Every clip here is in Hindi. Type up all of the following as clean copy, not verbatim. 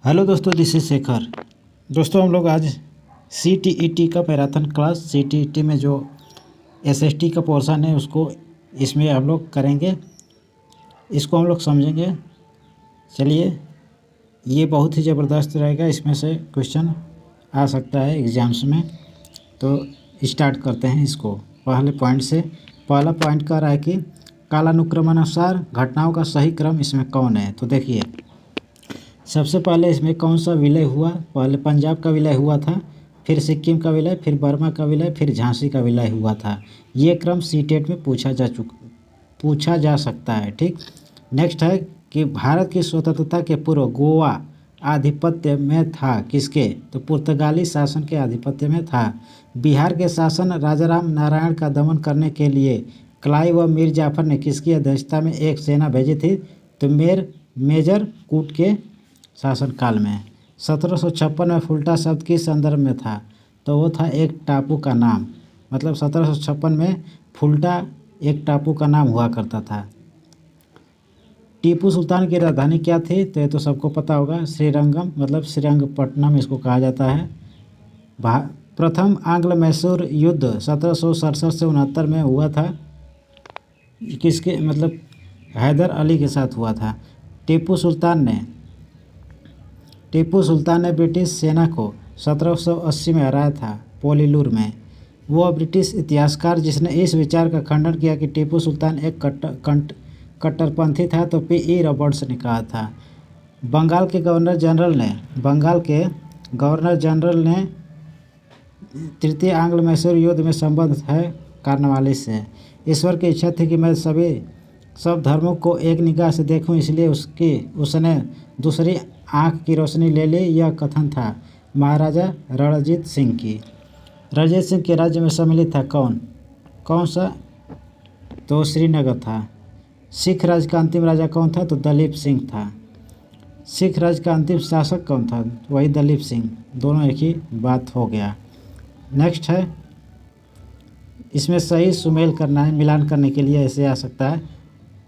हेलो दोस्तों, दिस इज शेखर। दोस्तों, हम लोग आज CTET का मैराथन क्लास CTET में जो SST का पोर्शन है उसको इसमें हम लोग करेंगे। इसको हम लोग समझेंगे। चलिए, ये बहुत ही ज़बरदस्त रहेगा। इसमें से क्वेश्चन आ सकता है एग्ज़ाम्स में। तो स्टार्ट करते हैं इसको पहले पॉइंट से। पहला पॉइंट कह रहा है कि कालानुक्रमानुसार घटनाओं का सही क्रम इसमें कौन है। तो देखिए, सबसे पहले इसमें कौन सा विलय हुआ। पहले पंजाब का विलय हुआ था, फिर सिक्किम का विलय, फिर बर्मा का विलय, फिर झांसी का विलय हुआ था। ये क्रम सीटेट में पूछा जा सकता है। ठीक। नेक्स्ट है कि भारत की स्वतंत्रता के पूर्व गोवा आधिपत्य में था किसके। तो पुर्तगाली शासन के आधिपत्य में था। बिहार के शासन राजाराम नारायण का दमन करने के लिए क्लाइव व मीर जाफर ने किसकी अध्यक्षता में एक सेना भेजी थी। तो मेजर कूट के शासनकाल में। 1756 में फुल्टा शब्द किस संदर्भ में था। तो वो था एक टापू का नाम। मतलब 1756 में फुल्टा एक टापू का नाम हुआ करता था। टीपू सुल्तान की राजधानी क्या थी। तो ये तो सबको पता होगा, श्रीरंगम, मतलब श्रीरंगपट्टनम इसको कहा जाता है। प्रथम आंग्ल मैसूर युद्ध 1767 से 69 में हुआ था। किसके, मतलब हैदर अली के साथ हुआ था। टीपू सुल्तान ने ब्रिटिश सेना को 1780 में हराया था पोलीलूर में। वो ब्रिटिश इतिहासकार जिसने इस विचार का खंडन किया कि टीपू सुल्तान एक कट्टरपंथी था, तो P.E. रॉबर्ट्स ने कहा था। बंगाल के गवर्नर जनरल ने तृतीय आंग्ल मैसूर युद्ध में संबंध है कार्नवालिस से। ईश्वर की इच्छा थी कि मैं सब धर्मों को एक निगाह से देखूं, इसलिए उसने दूसरी आँख की रोशनी ले ली। यह कथन था महाराजा रणजीत सिंह के राज्य में सम्मिलित था। कौन सा। तो श्रीनगर था। सिख राज्य का अंतिम राजा कौन था। तो दलीप सिंह था। सिख राज्य का अंतिम शासक कौन था। वही दलीप सिंह। दोनों एक ही बात हो गया। नेक्स्ट है, इसमें सही सुमेल करना है, मिलान करने के लिए ऐसे आ सकता है।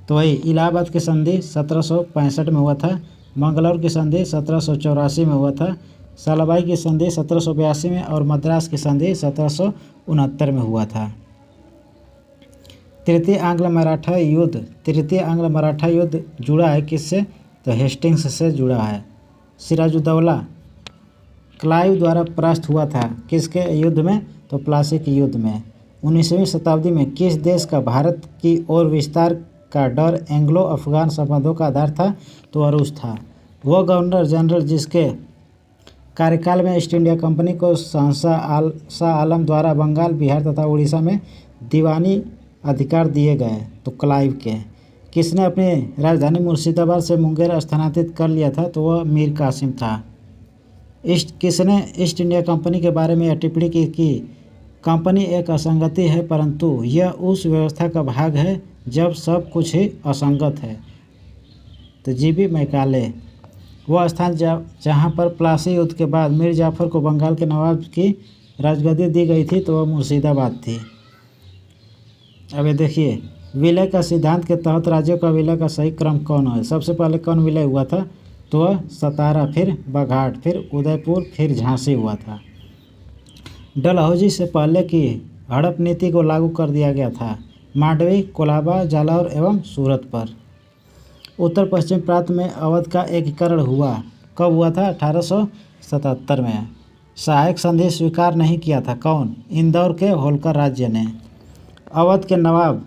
तो वही इलाहाबाद की संधि 1765 में हुआ था। मंगलौर की संधि 1784 में हुआ था। सालाबाई की संधि 1782 में और मद्रास की संधि 1769 में हुआ था। तृतीय आंग्ल मराठा युद्ध जुड़ा है किससे। तो हेस्टिंग्स से जुड़ा है। सिराजुद्दौला क्लाइव द्वारा परास्त हुआ था किसके युद्ध में। तो प्लासी के युद्ध में। 19वीं शताब्दी में किस देश का भारत की ओर विस्तार का डर एंग्लो अफगान संबंधों का आधार था। तो अरूस था। वह गवर्नर जनरल जिसके कार्यकाल में ईस्ट इंडिया कंपनी को शाह आलम द्वारा बंगाल, बिहार तथा उड़ीसा में दीवानी अधिकार दिए गए। तो क्लाइव के। किसने अपनी राजधानी मुर्शिदाबाद से मुंगेर स्थानांतरित कर लिया था। तो वह मीर कासिम था। किसने ईस्ट इंडिया कंपनी के बारे में यह टिप्पणी की कि कंपनी एक असंगति है, परंतु यह उस व्यवस्था का भाग है जब सब कुछ ही असंगत है। तो G.B. मैकाले। वह स्थान जहाँ पर प्लासी युद्ध के बाद मीर जाफर को बंगाल के नवाब की राजगद्दी दी गई थी, तो वह मुर्शिदाबाद थी। अब ये देखिए, विलय का सिद्धांत के तहत राज्यों का विलय का सही क्रम कौन है। सबसे पहले कौन विलय हुआ था। तो वह सतारा, फिर बघाट, फिर उदयपुर, फिर झांसी हुआ था। डलहौजी से पहले की हड़प नीति को लागू कर दिया गया था मांडवी, कोलाबा, जालौर एवं सूरत पर। उत्तर पश्चिम प्रांत में अवध का एकीकरण हुआ। कब हुआ था। 1877 में। सहायक संधि स्वीकार नहीं किया था। कौन। इंदौर के होलकर राज्य ने। अवध के नवाब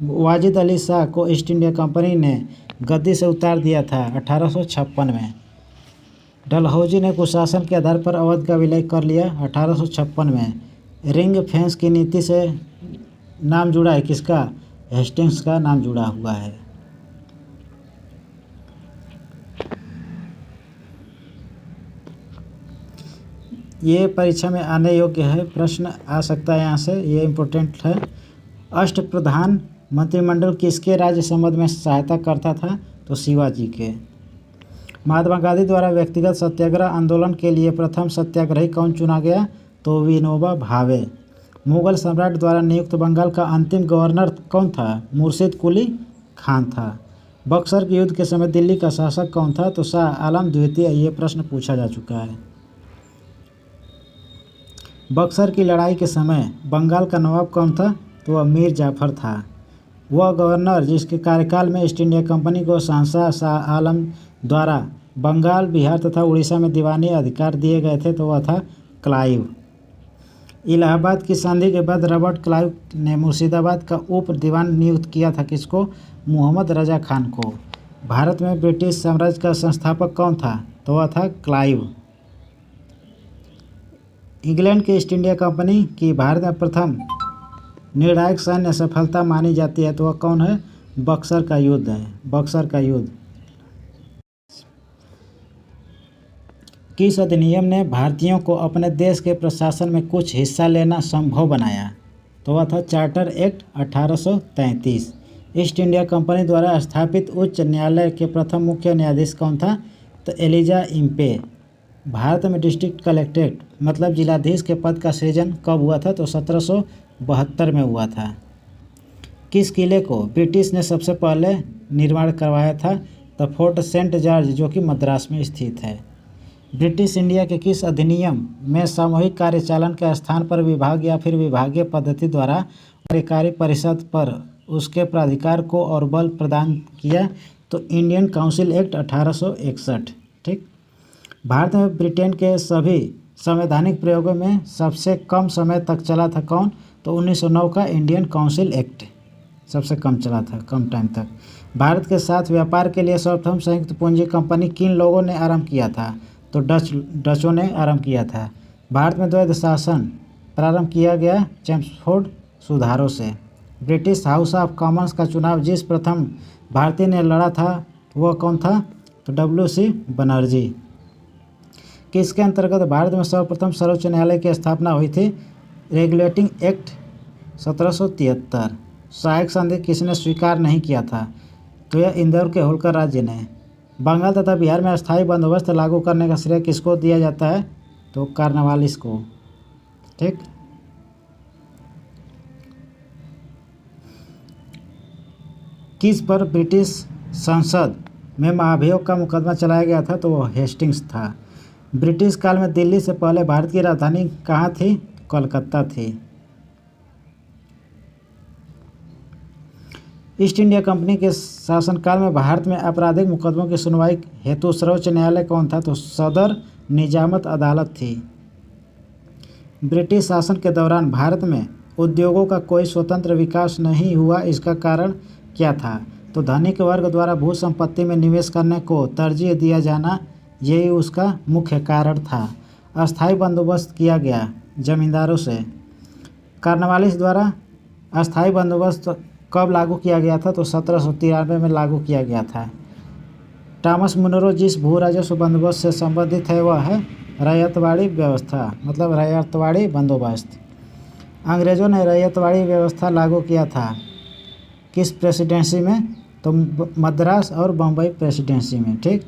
वाजिद अली शाह को ईस्ट इंडिया कंपनी ने गद्दी से उतार दिया था 1856 में। डलहौजी ने कुशासन के आधार पर अवध का विलय कर लिया 1856 में। रिंग फेंस की नीति से नाम जुड़ा है किसका। हेस्टिंग्स का नाम जुड़ा हुआ है। ये परीक्षा में आने योग्य है, प्रश्न आ सकता है यहाँ से, ये इम्पोर्टेंट है। अष्टप्रधान मंत्रिमंडल किसके राज्य संबंध में सहायता करता था। तो शिवाजी के। महात्मा गांधी द्वारा व्यक्तिगत सत्याग्रह आंदोलन के लिए प्रथम सत्याग्रही कौन चुना गया। तो विनोबा भावे। मुगल सम्राट द्वारा नियुक्त बंगाल का अंतिम गवर्नर कौन था। मुर्शिद कुली खान था। बक्सर के युद्ध के समय दिल्ली का शासक कौन था? तो शाह आलम द्वितीय। ये प्रश्न पूछा जा चुका है। बक्सर की लड़ाई के समय बंगाल का नवाब कौन था? तो वह मीर जाफर था। वह गवर्नर जिसके कार्यकाल में ईस्ट इंडिया कंपनी को शहंशाह शाह आलम द्वारा बंगाल, बिहार तथा उड़ीसा में दीवानी अधिकार दिए गए थे, तो वह था क्लाइव। इलाहाबाद की संधि के बाद रॉबर्ट क्लाइव ने मुर्शिदाबाद का उप दीवान नियुक्त किया था। किसको? मोहम्मद रजा खान को। भारत में ब्रिटिश साम्राज्य का संस्थापक कौन था? तो वह था क्लाइव। इंग्लैंड की ईस्ट इंडिया कंपनी की भारत में प्रथम निर्णायक सैन्य सफलता मानी जाती है, तो वह कौन है? बक्सर का युद्ध है। बक्सर का युद्ध। किस अधिनियम ने भारतीयों को अपने देश के प्रशासन में कुछ हिस्सा लेना संभव बनाया? तो वह था charter act 1833। East India company द्वारा स्थापित उच्च न्यायालय के प्रथम मुख्य न्यायाधीश कौन था? तो एलिजा इम्पे। भारत में डिस्ट्रिक्ट कलेक्ट्रेट मतलब जिलाधीश के पद का सृजन कब हुआ था? तो 1772 में हुआ था। किस किले को ब्रिटिश ने सबसे पहले निर्माण करवाया था? तो फोर्ट सेंट जॉर्ज, जो कि मद्रास में स्थित है। ब्रिटिश इंडिया के किस अधिनियम में सामूहिक कार्यचालन के स्थान पर विभाग या फिर विभागीय पद्धति द्वारा कार्यकारी परिषद पर उसके प्राधिकार को और बल प्रदान किया? तो इंडियन काउंसिल एक्ट 1861। ठीक। भारत में ब्रिटेन के सभी संवैधानिक प्रयोगों में सबसे कम समय तक चला था कौन? तो 1909 का इंडियन काउंसिल एक्ट सबसे कम चला था, कम टाइम तक। भारत के साथ व्यापार के लिए सर्वप्रथम संयुक्त पूंजी कंपनी किन लोगों ने आरंभ किया था? तो डचों ने आरंभ किया था। भारत में द्वैध शासन प्रारंभ किया गया चेम्सफोर्ड सुधारों से। ब्रिटिश हाउस ऑफ कॉमन्स का चुनाव जिस प्रथम भारतीय ने लड़ा था वह कौन था? तो WC बनर्जी। किसके अंतर्गत भारत में सर्वप्रथम सर्वोच्च न्यायालय की स्थापना हुई थी? Regulating act 1773। सहायक संधि किसने स्वीकार नहीं किया था? तो यह इंदौर के होलकर राज्य ने। बंगाल तथा बिहार में अस्थायी बंदोबस्त लागू करने का श्रेय किसको दिया जाता है? तो कार्नवालिस को। ठीक। किस पर ब्रिटिश संसद में महाभियोग का मुकदमा चलाया गया था? तो वह हेस्टिंग्स था। ब्रिटिश काल में दिल्ली से पहले भारत की राजधानी कहाँ थी? कोलकाता थी। ईस्ट इंडिया कंपनी के शासनकाल में भारत में आपराधिक मुकदमों की सुनवाई हेतु सर्वोच्च न्यायालय कौन था? तो सदर निजामत अदालत थी। ब्रिटिश शासन के दौरान भारत में उद्योगों का कोई स्वतंत्र विकास नहीं हुआ, इसका कारण क्या था? तो धनिक वर्ग द्वारा भू संपत्ति में निवेश करने को तरजीह दिया जाना, यही उसका मुख्य कारण था। अस्थायी बंदोबस्त किया गया जमींदारों से। कार्नवालिस द्वारा अस्थायी बंदोबस्त कब लागू किया गया था? तो 1793 में लागू किया गया था। टॉमस मुनरो जिस भू राजस्व बंदोबस्त से संबंधित है वह है रैयतवाड़ी व्यवस्था, मतलब रैयतवाड़ी बंदोबस्त। अंग्रेज़ों ने रैयतवाड़ी व्यवस्था लागू किया था किस प्रेसिडेंसी में? तो मद्रास और बम्बई प्रेसिडेंसी में। ठीक।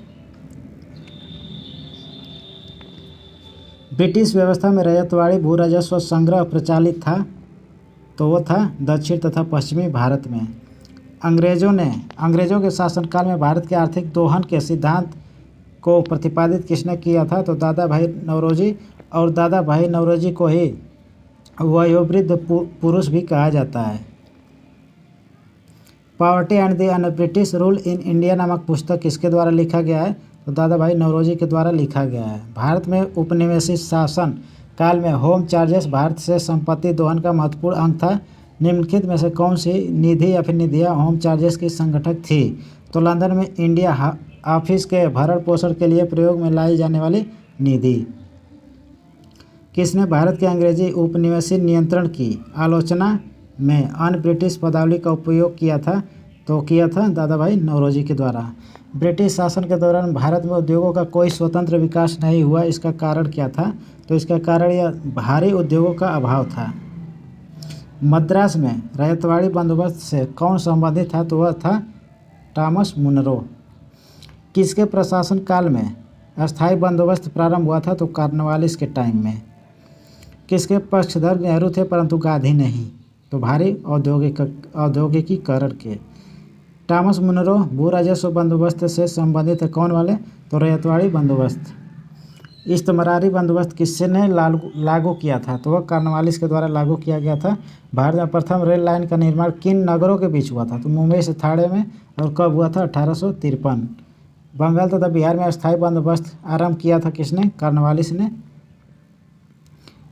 ब्रिटिश व्यवस्था में रैयतवाड़ी भू राजस्व संग्रह प्रचलित था, तो वो था दक्षिण तथा पश्चिमी भारत में। अंग्रेज़ों के शासनकाल में भारत के आर्थिक दोहन के सिद्धांत को प्रतिपादित किसने किया था? तो दादा भाई नौरोजी। और दादा भाई नौरोजी को ही वयोवृद्ध पुरुष भी कहा जाता है। Poverty and the British rule in India नामक पुस्तक किसके द्वारा लिखा गया है? तो दादा भाई नौरोजी के द्वारा लिखा गया है। भारत में उपनिवेशित शासन काल में होम चार्जेस भारत से संपत्ति दोहन का महत्वपूर्ण अंग था। निम्नलिखित में से कौन सी निधि या फिर निधियां होम चार्जेस की संगठक थी? तो लंदन में इंडिया ऑफिस के भरण पोषण के लिए प्रयोग में लाई जाने वाली निधि। किसने भारत के अंग्रेजी उपनिवेशी नियंत्रण की आलोचना में अन ब्रिटिश पदावली का उपयोग किया था? तो किया था दादा भाई नौरोजी के द्वारा। ब्रिटिश शासन के दौरान भारत में उद्योगों का कोई स्वतंत्र विकास नहीं हुआ, इसका कारण क्या था? तो इसका कारण यह भारी उद्योगों का अभाव था। मद्रास में रैयतवाड़ी बंदोबस्त से कौन संबंधित था? तो वह था टॉमस मुनरो। किसके प्रशासन काल में अस्थायी बंदोबस्त प्रारंभ हुआ था? तो कार्नवालिस के टाइम में। किसके पक्षधर नेहरू थे परंतु गांधी नहीं? तो भारी औद्योगिकीकरण के। टॉमस मुनरो भू राजस्व बंदोबस्त से संबंधित है, कौन वाले? तो रैयतवाड़ी बंदोबस्त। इस्तमरारी बंदोबस्त किसने लागू किया था? तो वह कॉर्नवालिस के द्वारा लागू किया गया था। भारत में प्रथम रेल लाइन का निर्माण किन नगरों के बीच हुआ था? तो मुंबई से थाने में, और कब हुआ था? 1853। बंगाल तथा बिहार में अस्थायी बंदोबस्त आरंभ किया था किसने? कॉर्नवालिस ने।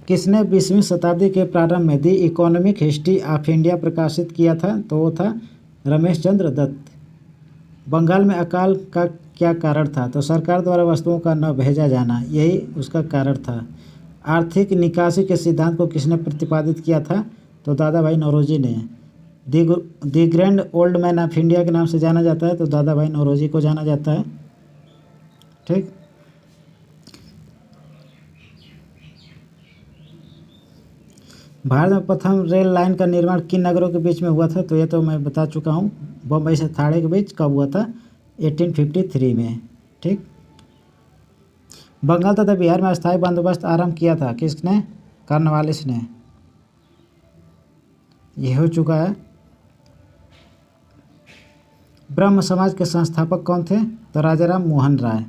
किसने 20वीं शताब्दी के प्रारंभ में the economic history of India प्रकाशित किया था? तो वो था रमेश चंद्र दत्त। बंगाल में अकाल का क्या कारण था? तो सरकार द्वारा वस्तुओं का न भेजा जाना, यही उसका कारण था। आर्थिक निकासी के सिद्धांत को किसने प्रतिपादित किया था? तो दादा भाई नौरोजी ने। The grand old man of India के नाम से जाना जाता है, तो दादा भाई नौरोजी को जाना जाता है। ठीक। भारत में प्रथम रेल लाइन का निर्माण किन नगरों के बीच में हुआ था? तो ये तो मैं बता चुका हूँ, बम्बई से थाने के बीच। कब हुआ था? 1853 में। ठीक। बंगाल तथा बिहार में अस्थायी बंदोबस्त आरंभ किया था किसने? कॉर्नवालिस ने। यह हो चुका है। ब्रह्म समाज के संस्थापक कौन थे? तो राजाराम मोहन राय।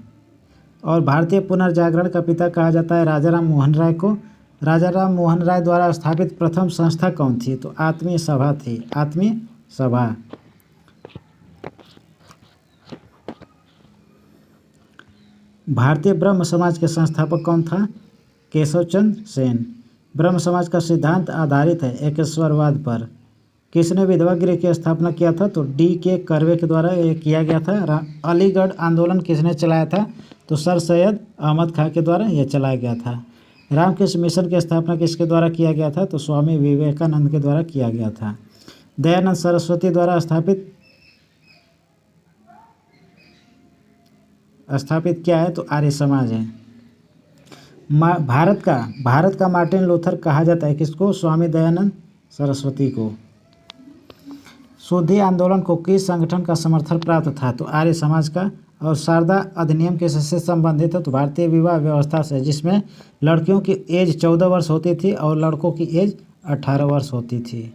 और भारतीय पुनर्जागरण का पिता कहा जाता है राजाराम मोहन राय को। राजाराम मोहन राय द्वारा स्थापित प्रथम संस्था कौन थी? तो आत्मीय सभा थी। आत्मीय सभा। भारतीय ब्रह्म समाज के संस्थापक कौन था? केशव चंद्र सेन। ब्रह्म समाज का सिद्धांत आधारित है एकेश्वरवाद पर। किसने विधवा गृह की स्थापना किया था? तो D.K. कर्वे के द्वारा यह किया गया था। अलीगढ़ आंदोलन किसने चलाया था? तो सर सैयद अहमद खां के द्वारा यह चलाया गया था। रामकृष्ण मिशन की स्थापना किसके द्वारा किया गया था? तो स्वामी विवेकानंद के द्वारा किया गया था। दयानंद सरस्वती द्वारा स्थापित क्या है? तो आर्य समाज है। भारत का मार्टिन लूथर कहा जाता है किसको? स्वामी दयानंद सरस्वती को। शुद्धि आंदोलन को किस संगठन का समर्थन प्राप्त था? तो आर्य समाज का। और शारदा अधिनियम किससे संबंधित है? तो भारतीय विवाह व्यवस्था से, जिसमें लड़कियों की एज 14 वर्ष होती थी और लड़कों की एज 18 वर्ष होती थी।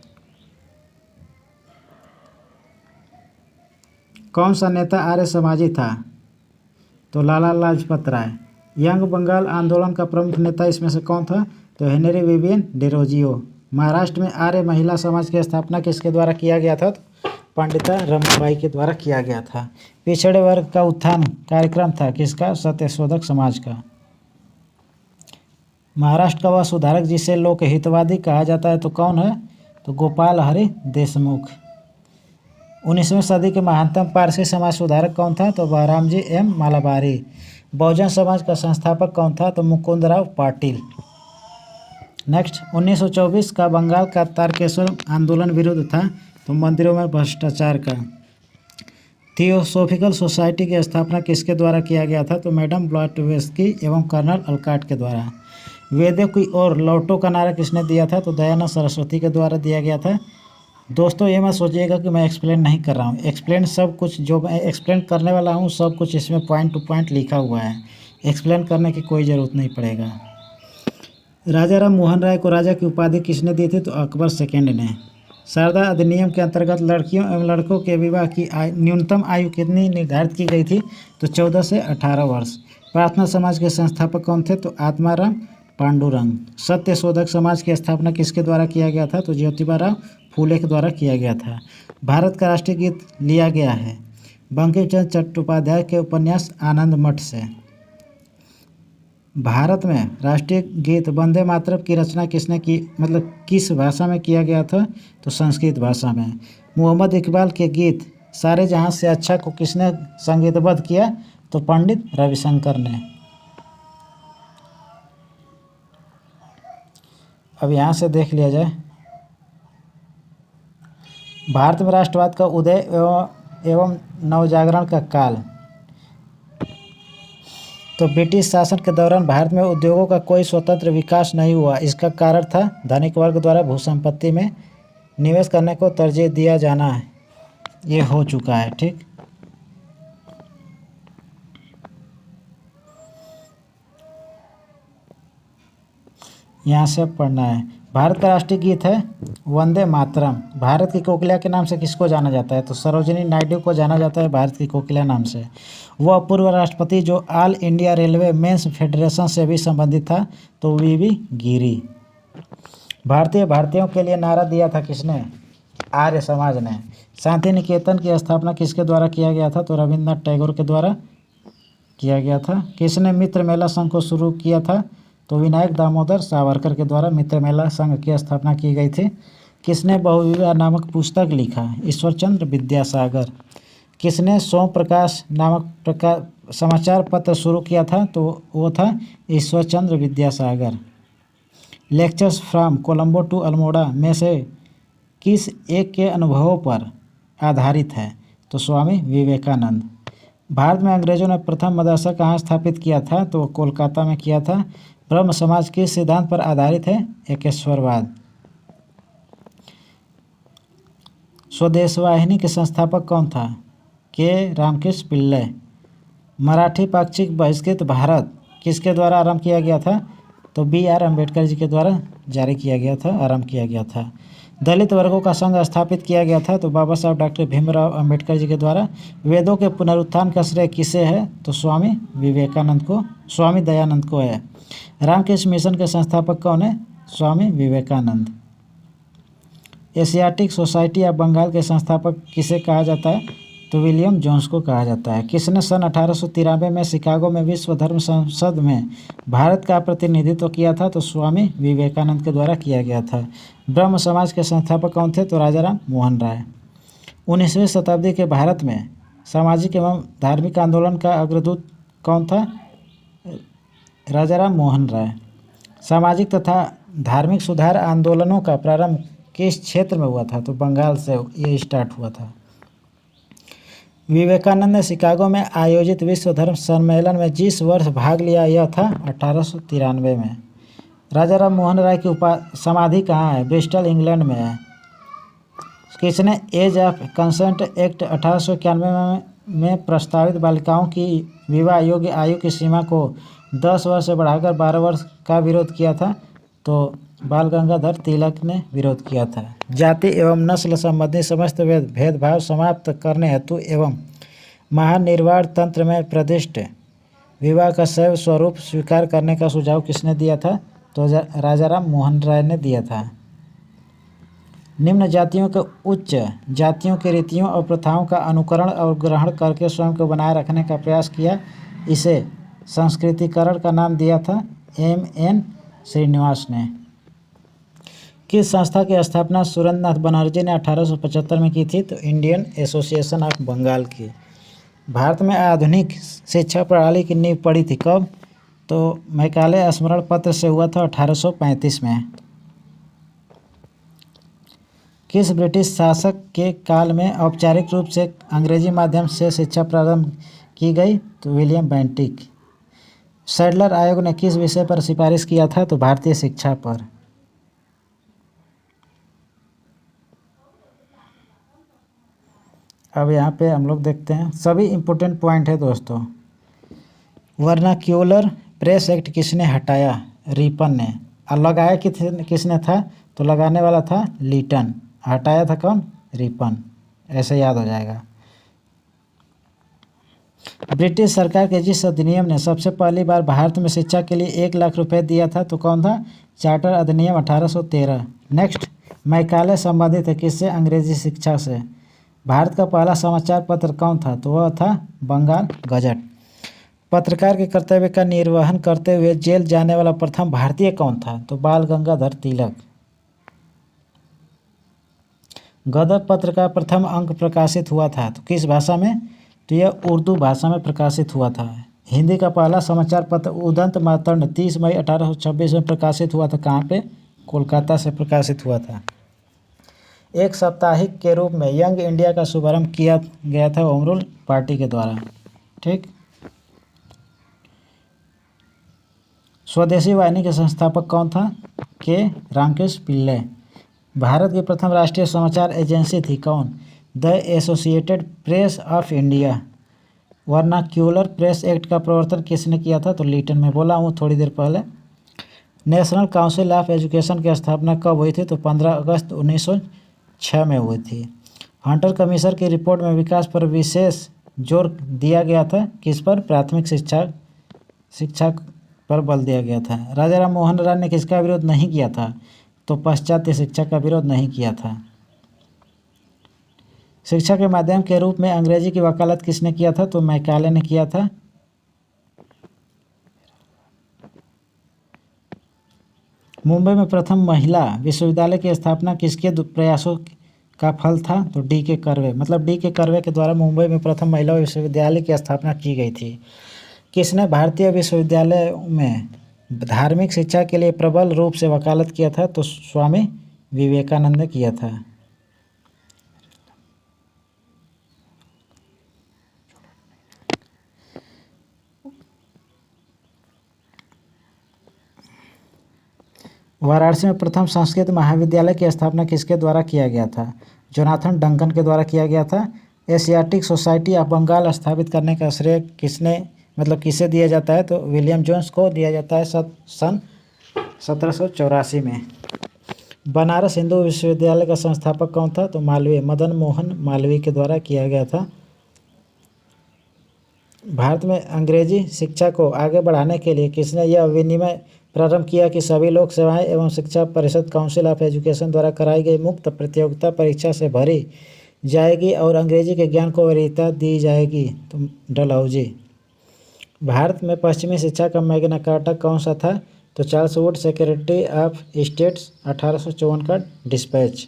कौन सा नेता आर्य समाजी था? तो लाला लाजपत राय। यंग बंगाल आंदोलन का प्रमुख नेता इसमें से कौन था? तो हेनरी विवियन डेरोजियो। महाराष्ट्र में आर्य महिला समाज की स्थापना किसके द्वारा किया गया था? पंडिता रमाबाई के द्वारा किया गया था। पिछड़े वर्ग का उत्थान कार्यक्रम था किसका? सत्यशोधक समाज का। महाराष्ट्र का वह सुधारक जिसे लोकहितवादी कहा जाता है तो कौन है? तो गोपाल हरि देशमुख। 19वीं सदी के महानतम पारसी समाज सुधारक कौन था? तो बहरामजी एम मालाबारी। बहुजन समाज का संस्थापक कौन था? तो मुकुंदराव पाटिल। नेक्स्ट, 1924 का बंगाल का तारकेश्वर आंदोलन विरुद्ध था? तो मंदिरों में भ्रष्टाचार का। थियोसोफिकल सोसाइटी की स्थापना किसके द्वारा किया गया था? तो मैडम ब्लॉटवेस्की एवं कर्नल अलकाट के द्वारा। वेदों की ओर लौटो का नारा किसने दिया था? तो दयानंद सरस्वती के द्वारा दिया गया था। दोस्तों, ये मत सोचिएगा कि मैं एक्सप्लेन नहीं कर रहा हूँ। एक्सप्लेन सब कुछ जो मैं एक्सप्लेन करने वाला हूँ सब कुछ इसमें पॉइंट टू पॉइंट लिखा हुआ है। एक्सप्लेन करने की कोई ज़रूरत नहीं पड़ेगा। राजाराम मोहन राय को राजा की उपाधि किसने दी थी? तो अकबर सेकेंड ने। शारदा अधिनियम के अंतर्गत लड़कियों एवं लड़कों के विवाह की न्यूनतम आयु कितनी निर्धारित की गई थी? तो 14 से 18 वर्ष। प्रार्थना समाज के संस्थापक कौन थे? तो आत्माराम पांडुरंग। सत्यशोधक समाज की स्थापना किसके द्वारा किया गया था? तो ज्योतिबा फूले के द्वारा किया गया था। भारत का राष्ट्रीय गीत लिया गया है बंकिम चंद्र चट्टोपाध्याय के उपन्यास आनंद मठ से। भारत में राष्ट्रीय गीत वंदे मातरम की रचना किसने की, मतलब किस भाषा में किया गया था? तो संस्कृत भाषा में। मोहम्मद इकबाल के गीत सारे जहां से अच्छा को किसने संगीतबद्ध किया? तो पंडित रविशंकर ने। अब यहाँ से देख लिया जाए, भारत में राष्ट्रवाद का उदय एवं नवजागरण का काल। तो ब्रिटिश शासन के दौरान भारत में उद्योगों का कोई स्वतंत्र विकास नहीं हुआ। इसका कारण था धनिक वर्ग द्वारा भूसंपत्ति में निवेश करने को तरजीह दिया जाना है। ये हो चुका है। ठीक, यहाँ से पढ़ना है। भारत का राष्ट्रीय गीत है वंदे मातरम। भारत की कोकिला के नाम से किसको जाना जाता है? तो सरोजिनी नायडू को जाना जाता है भारत की कोकिला नाम से। वह पूर्व राष्ट्रपति जो All India Railway Men's Federation से भी संबंधित था, तो वी गिरी। भारतीयों के लिए नारा दिया था किसने? आर्य समाज ने। शांति निकेतन की स्थापना किसके द्वारा किया गया था? तो रविन्द्रनाथ टैगोर के द्वारा किया गया था। किसने मित्र मेला संघ को शुरू किया था? तो विनायक दामोदर सावरकर के द्वारा मित्र मेला संघ की स्थापना की गई थी। किसने बहुविवाह नामक पुस्तक लिखा? ईश्वरचंद्र विद्यासागर। किसने सोम प्रकाश नामक समाचार पत्र शुरू किया था? तो वो था Ishwarchandra Vidyasagar. Lectures from Colombo to Almora में से किस एक के अनुभवों पर आधारित है? तो स्वामी विवेकानंद। भारत में अंग्रेजों ने प्रथम मदरसा कहाँ स्थापित किया था? तो कोलकाता में किया था। ब्रह्म समाज किस सिद्धांत पर आधारित है? एकेश्वरवाद। स्वदेश वाहिनी के संस्थापक कौन था? के रामकृष्ण पिल्लै। मराठी पाक्षिक बहिष्कृत भारत किसके द्वारा आरंभ किया गया था? तो BR अम्बेडकर जी के द्वारा जारी किया गया था, आरंभ किया गया था। दलित वर्गों का संघ स्थापित किया गया था, तो बाबा साहब डॉक्टर भीमराव अम्बेडकर जी के द्वारा। वेदों के पुनरुत्थान का श्रेय किसे है? तो स्वामी विवेकानंद को, स्वामी दयानंद को है। रामकृष्ण मिशन के संस्थापक कौन है? Swami Vivekananda. Asiatic society of Bengal के संस्थापक किसे कहा जाता है? तो विलियम जोन्स को कहा जाता है। किसने सन 1893 में शिकागो में विश्व धर्म संसद में भारत का प्रतिनिधित्व किया था? तो स्वामी विवेकानंद के द्वारा किया गया था। ब्रह्म समाज के संस्थापक कौन थे? तो राजाराम मोहन राय। 19वीं शताब्दी के भारत में सामाजिक एवं धार्मिक आंदोलन का अग्रदूत कौन था? राजाराम मोहन राय। सामाजिक तथा धार्मिक सुधार आंदोलनों का प्रारंभ किस क्षेत्र में हुआ था? तो बंगाल से ये स्टार्ट हुआ था। विवेकानंद ने शिकागो में आयोजित विश्व धर्म सम्मेलन में जिस वर्ष भाग लिया यह था 1893 में। राजाराम मोहन राय की समाधि कहाँ है? ब्रिस्टल इंग्लैंड में है। किसने एज ऑफ कंसेंट एक्ट 1891 में प्रस्तावित बालिकाओं की विवाह योग्य आयु की सीमा को 10 वर्ष से बढ़ाकर 12 वर्ष का विरोध किया था? तो बाल गंगाधर तिलक ने विरोध किया था। जाति एवं नस्ल संबंधी समस्त भेदभाव समाप्त करने हेतु एवं महानिर्वाण तंत्र में प्रतिष्ठित विवाह का शैव स्वरूप स्वीकार करने का सुझाव किसने दिया था? तो राजाराम मोहन राय ने दिया था। निम्न जातियों के उच्च जातियों की रीतियों और प्रथाओं का अनुकरण और ग्रहण करके स्वयं को बनाए रखने का प्रयास किया, इसे संस्कृतिकरण का नाम दिया था M.N. श्रीनिवास ने। किस संस्था की स्थापना सुरेंद्रनाथ बनर्जी ने 1875 में की थी? तो इंडियन एसोसिएशन ऑफ बंगाल की। भारत में आधुनिक शिक्षा प्रणाली की नींव पड़ी थी कब? तो मैकाले स्मरण पत्र से हुआ था 1835 में। किस ब्रिटिश शासक के काल में औपचारिक रूप से अंग्रेजी माध्यम से शिक्षा प्रारंभ की गई? तो विलियम बेंटिक। सैडलर आयोग ने किस विषय पर सिफारिश किया था? तो भारतीय शिक्षा पर। अब यहाँ पे हम लोग देखते हैं सभी इम्पोर्टेंट पॉइंट है दोस्तों। वर्नाक्यूलर प्रेस एक्ट किसने हटाया? रिपन ने। और लगाया किसने था? तो लगाने वाला था लीटन। हटाया था कौन? रिपन। ऐसे याद हो जाएगा। ब्रिटिश सरकार के जिस अधिनियम ने सबसे पहली बार भारत में शिक्षा के लिए 1 लाख रुपए दिया था, तो कौन था? चार्टर अधिनियम 1813। नेक्स्ट, मैकाले संबंधित है किससे? अंग्रेजी शिक्षा से। भारत का पहला समाचार पत्र कौन था? तो वह था बंगाल गजट। पत्रकार के कर्तव्य का निर्वहन करते हुए जेल जाने वाला प्रथम भारतीय कौन था? तो बाल गंगाधर तिलक। गदर पत्र का प्रथम अंक प्रकाशित हुआ था तो किस भाषा में? तो यह उर्दू भाषा में प्रकाशित हुआ था। हिंदी का पहला समाचार पत्र उदंत मातंड 30 मई 1826 में प्रकाशित हुआ था। कहाँ पे? कोलकाता से प्रकाशित हुआ था। एक साप्ताहिक के रूप में यंग इंडिया का शुभारंभ किया गया था होम रूल पार्टी के द्वारा। ठीक। स्वदेशी वाहिनी के संस्थापक कौन था? के रामकृष्ण पिल्लै। भारत की प्रथम राष्ट्रीय समाचार एजेंसी थी कौन? The associated press of India. Vernacular press act का प्रवर्तन किसने किया था? तो लीटन में बोला हूँ थोड़ी देर पहले। नेशनल काउंसिल ऑफ एजुकेशन की स्थापना कब हुई थी? तो 15 अगस्त 1906 में हुई थी। हंटर कमीशन की रिपोर्ट में विकास पर विशेष जोर दिया गया था। किस पर? प्राथमिक शिक्षा पर बल दिया गया था। राजा राम मोहन राय ने किसका विरोध नहीं किया था? तो पाश्चात्य शिक्षा का विरोध नहीं किया था। शिक्षा के माध्यम के रूप में अंग्रेजी की वकालत किसने किया था? तो मैकाले ने किया था। मुंबई में प्रथम महिला विश्वविद्यालय की स्थापना किसके प्रयासों का फल था? तो डी के कर्वे, मतलब डी के कर्वे के द्वारा मुंबई में प्रथम महिला विश्वविद्यालय की स्थापना की गई थी। किसने भारतीय विश्वविद्यालय में धार्मिक शिक्षा के लिए प्रबल रूप से वकालत किया था? तो स्वामी विवेकानंद ने किया था। वाराणसी में प्रथम संस्कृत महाविद्यालय की स्थापना किसके द्वारा किया गया था? जोनाथन डंकन के द्वारा किया गया था। एशियाटिक सोसाइटी ऑफ बंगाल स्थापित करने का श्रेय किसे दिया जाता है? तो विलियम जोन्स को दिया जाता है सन 1784 में। बनारस हिंदू विश्वविद्यालय का संस्थापक कौन था? तो मालवीय, मदन मोहन मालवीय के द्वारा किया गया था। भारत में अंग्रेजी शिक्षा को आगे बढ़ाने के लिए किसने यह विनिमय प्रारंभ किया कि सभी लोक सेवाएं एवं शिक्षा परिषद काउंसिल ऑफ एजुकेशन द्वारा कराई गई मुक्त प्रतियोगिता परीक्षा से भरी जाएगी और अंग्रेजी के ज्ञान को वरीयता दी जाएगी? तो डलहौजी। भारत में पश्चिमी शिक्षा का मैग्ना कार्टा कौन सा था? तो Charles Wood secretary of states 1854 का डिस्पैच।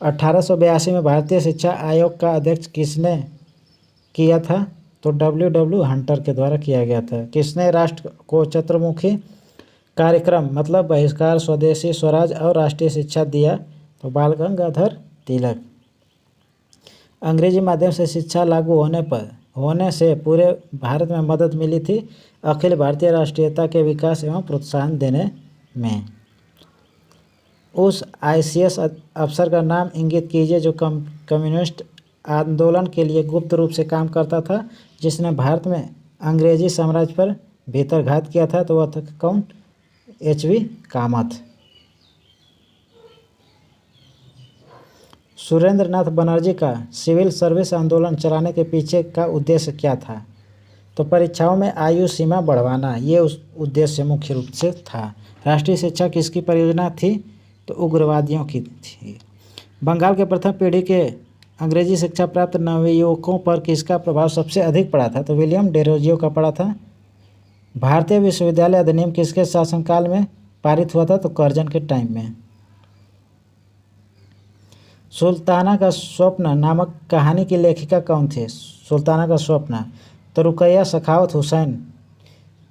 (1882) में भारतीय शिक्षा आयोग का अध्यक्ष किसने किया था? तो डब्ल्यू हंटर के द्वारा किया गया था। किसने राष्ट्र को चतुर्मुखी कार्यक्रम मतलब बहिष्कार, स्वदेशी, स्वराज और राष्ट्रीय शिक्षा दिया? तो बाल गंगाधर तिलक। अंग्रेजी माध्यम से शिक्षा लागू होने से पूरे भारत में मदद मिली थी अखिल भारतीय राष्ट्रीयता के विकास एवं प्रोत्साहन देने में। उस ICS अफसर का नाम इंगित कीजिए जो कम्युनिस्ट आंदोलन के लिए गुप्त रूप से काम करता था, जिसने भारत में अंग्रेजी साम्राज्य पर भीतरघात किया था। तो वह था कौन? HV कामत। सुरेंद्र नाथ बनर्जी का सिविल सर्विस आंदोलन चलाने के पीछे का उद्देश्य क्या था? तो परीक्षाओं में आयु सीमा बढ़वाना, ये उस उद्देश्य मुख्य रूप से था। राष्ट्रीय शिक्षा किसकी परियोजना थी? तो उग्रवादियों की थी। बंगाल के प्रथम पीढ़ी के अंग्रेजी शिक्षा प्राप्त नवयुवकों पर किसका प्रभाव सबसे अधिक पड़ा था? तो विलियम डेरोजियो का पड़ा था। भारतीय विश्वविद्यालय अधिनियम किसके शासनकाल में पारित हुआ था? तो कर्जन के टाइम में। सुल्ताना का स्वप्न नामक कहानी की लेखिका कौन थी? सुल्ताना का स्वप्न तो रुकैया सखावत हुसैन।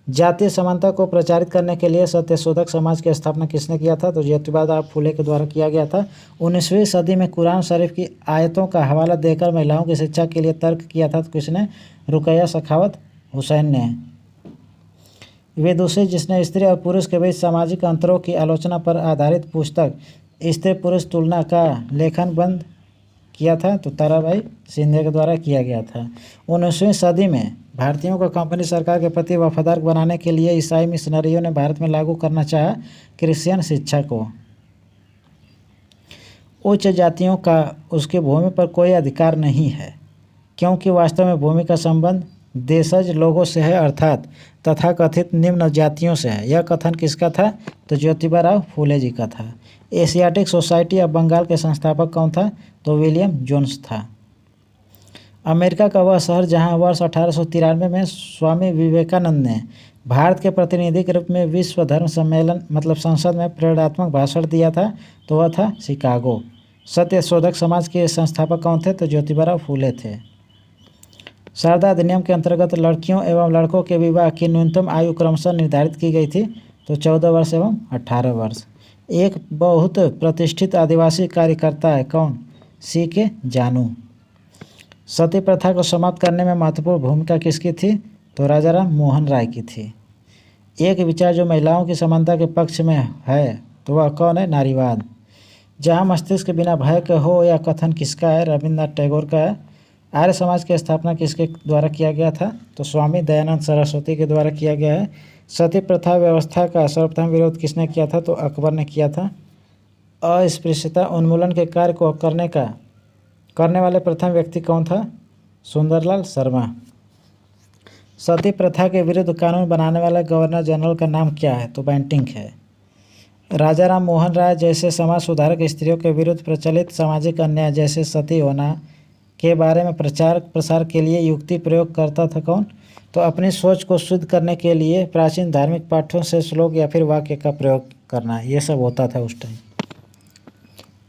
जातीय समानता को प्रचारित करने के लिए सत्यशोधक समाज की स्थापना किसने किया था? तो ज्योतिबा फूले के द्वारा किया गया था। 19वीं सदी में कुरान शरीफ की आयतों का हवाला देकर महिलाओं की शिक्षा के लिए तर्क किया था। तो किसने? रुकैया सखावत हुसैन ने। वे दूसरी जिसने स्त्री और पुरुष के बीच सामाजिक अंतरों की आलोचना पर आधारित पुस्तक स्त्री पुरुष तुलना का लेखन बंद किया था? तो ताराबाई शिंदे के द्वारा किया गया था। 19वीं सदी में भारतीयों को कंपनी सरकार के प्रति वफादार बनाने के लिए ईसाई मिशनरियों ने भारत में लागू करना चाहा क्रिश्चियन शिक्षा को। उच्च जातियों का उसकी भूमि पर कोई अधिकार नहीं है क्योंकि वास्तव में भूमि का संबंध देशज लोगों से है, अर्थात तथाकथित निम्न जातियों से है। यह कथन किसका था? तो ज्योतिबा फूले जी का था। एशियाटिक सोसाइटी ऑफ बंगाल के संस्थापक कौन था? तो विलियम जोन्स था। अमेरिका का वह शहर जहां वर्ष 1893 में स्वामी विवेकानंद ने भारत के प्रतिनिधि के रूप में विश्व धर्म सम्मेलन मतलब संसद में प्रेरणात्मक भाषण दिया था, तो वह था शिकागो। सत्यशोधक समाज के संस्थापक कौन थे? तो ज्योतिबा फूले थे। शारदा अधिनियम के अंतर्गत लड़कियों एवं लड़कों के विवाह की न्यूनतम आयु क्रमशः निर्धारित की गई थी, तो 14 वर्ष एवं 18 वर्ष। एक बहुत प्रतिष्ठित आदिवासी कार्यकर्ता है, कौन? C.K. जानू। सती प्रथा को समाप्त करने में महत्वपूर्ण भूमिका किसकी थी? तो राजा राम मोहन राय की थी। एक विचार जो महिलाओं की समानता के पक्ष में है, तो वह कौन है? नारीवाद। जहाँ मस्तिष्क बिना भय के हो, यह कथन किसका है? रविन्द्रनाथ टैगोर का है। आर्य समाज की स्थापना किसके द्वारा किया गया था? तो स्वामी दयानंद सरस्वती के द्वारा किया गया है। सती प्रथा व्यवस्था का सर्वप्रथम विरोध किसने किया था? तो अकबर ने किया था। अस्पृश्यता उन्मूलन के कार्य को करने वाले प्रथम व्यक्ति कौन था? सुंदरलाल शर्मा। सती प्रथा के विरुद्ध कानून बनाने वाले गवर्नर जनरल का नाम क्या है? तो बेंटिंक है। राजा राम मोहन राय जैसे समाज सुधारक स्त्रियों के विरुद्ध प्रचलित सामाजिक अन्याय जैसे सती होना के बारे में प्रचार प्रसार के लिए युक्ति प्रयोग करता था कौन? तो अपनी सोच को शुद्ध करने के लिए प्राचीन धार्मिक पाठों से श्लोक या फिर वाक्य का प्रयोग करना, ये सब होता था उस टाइम।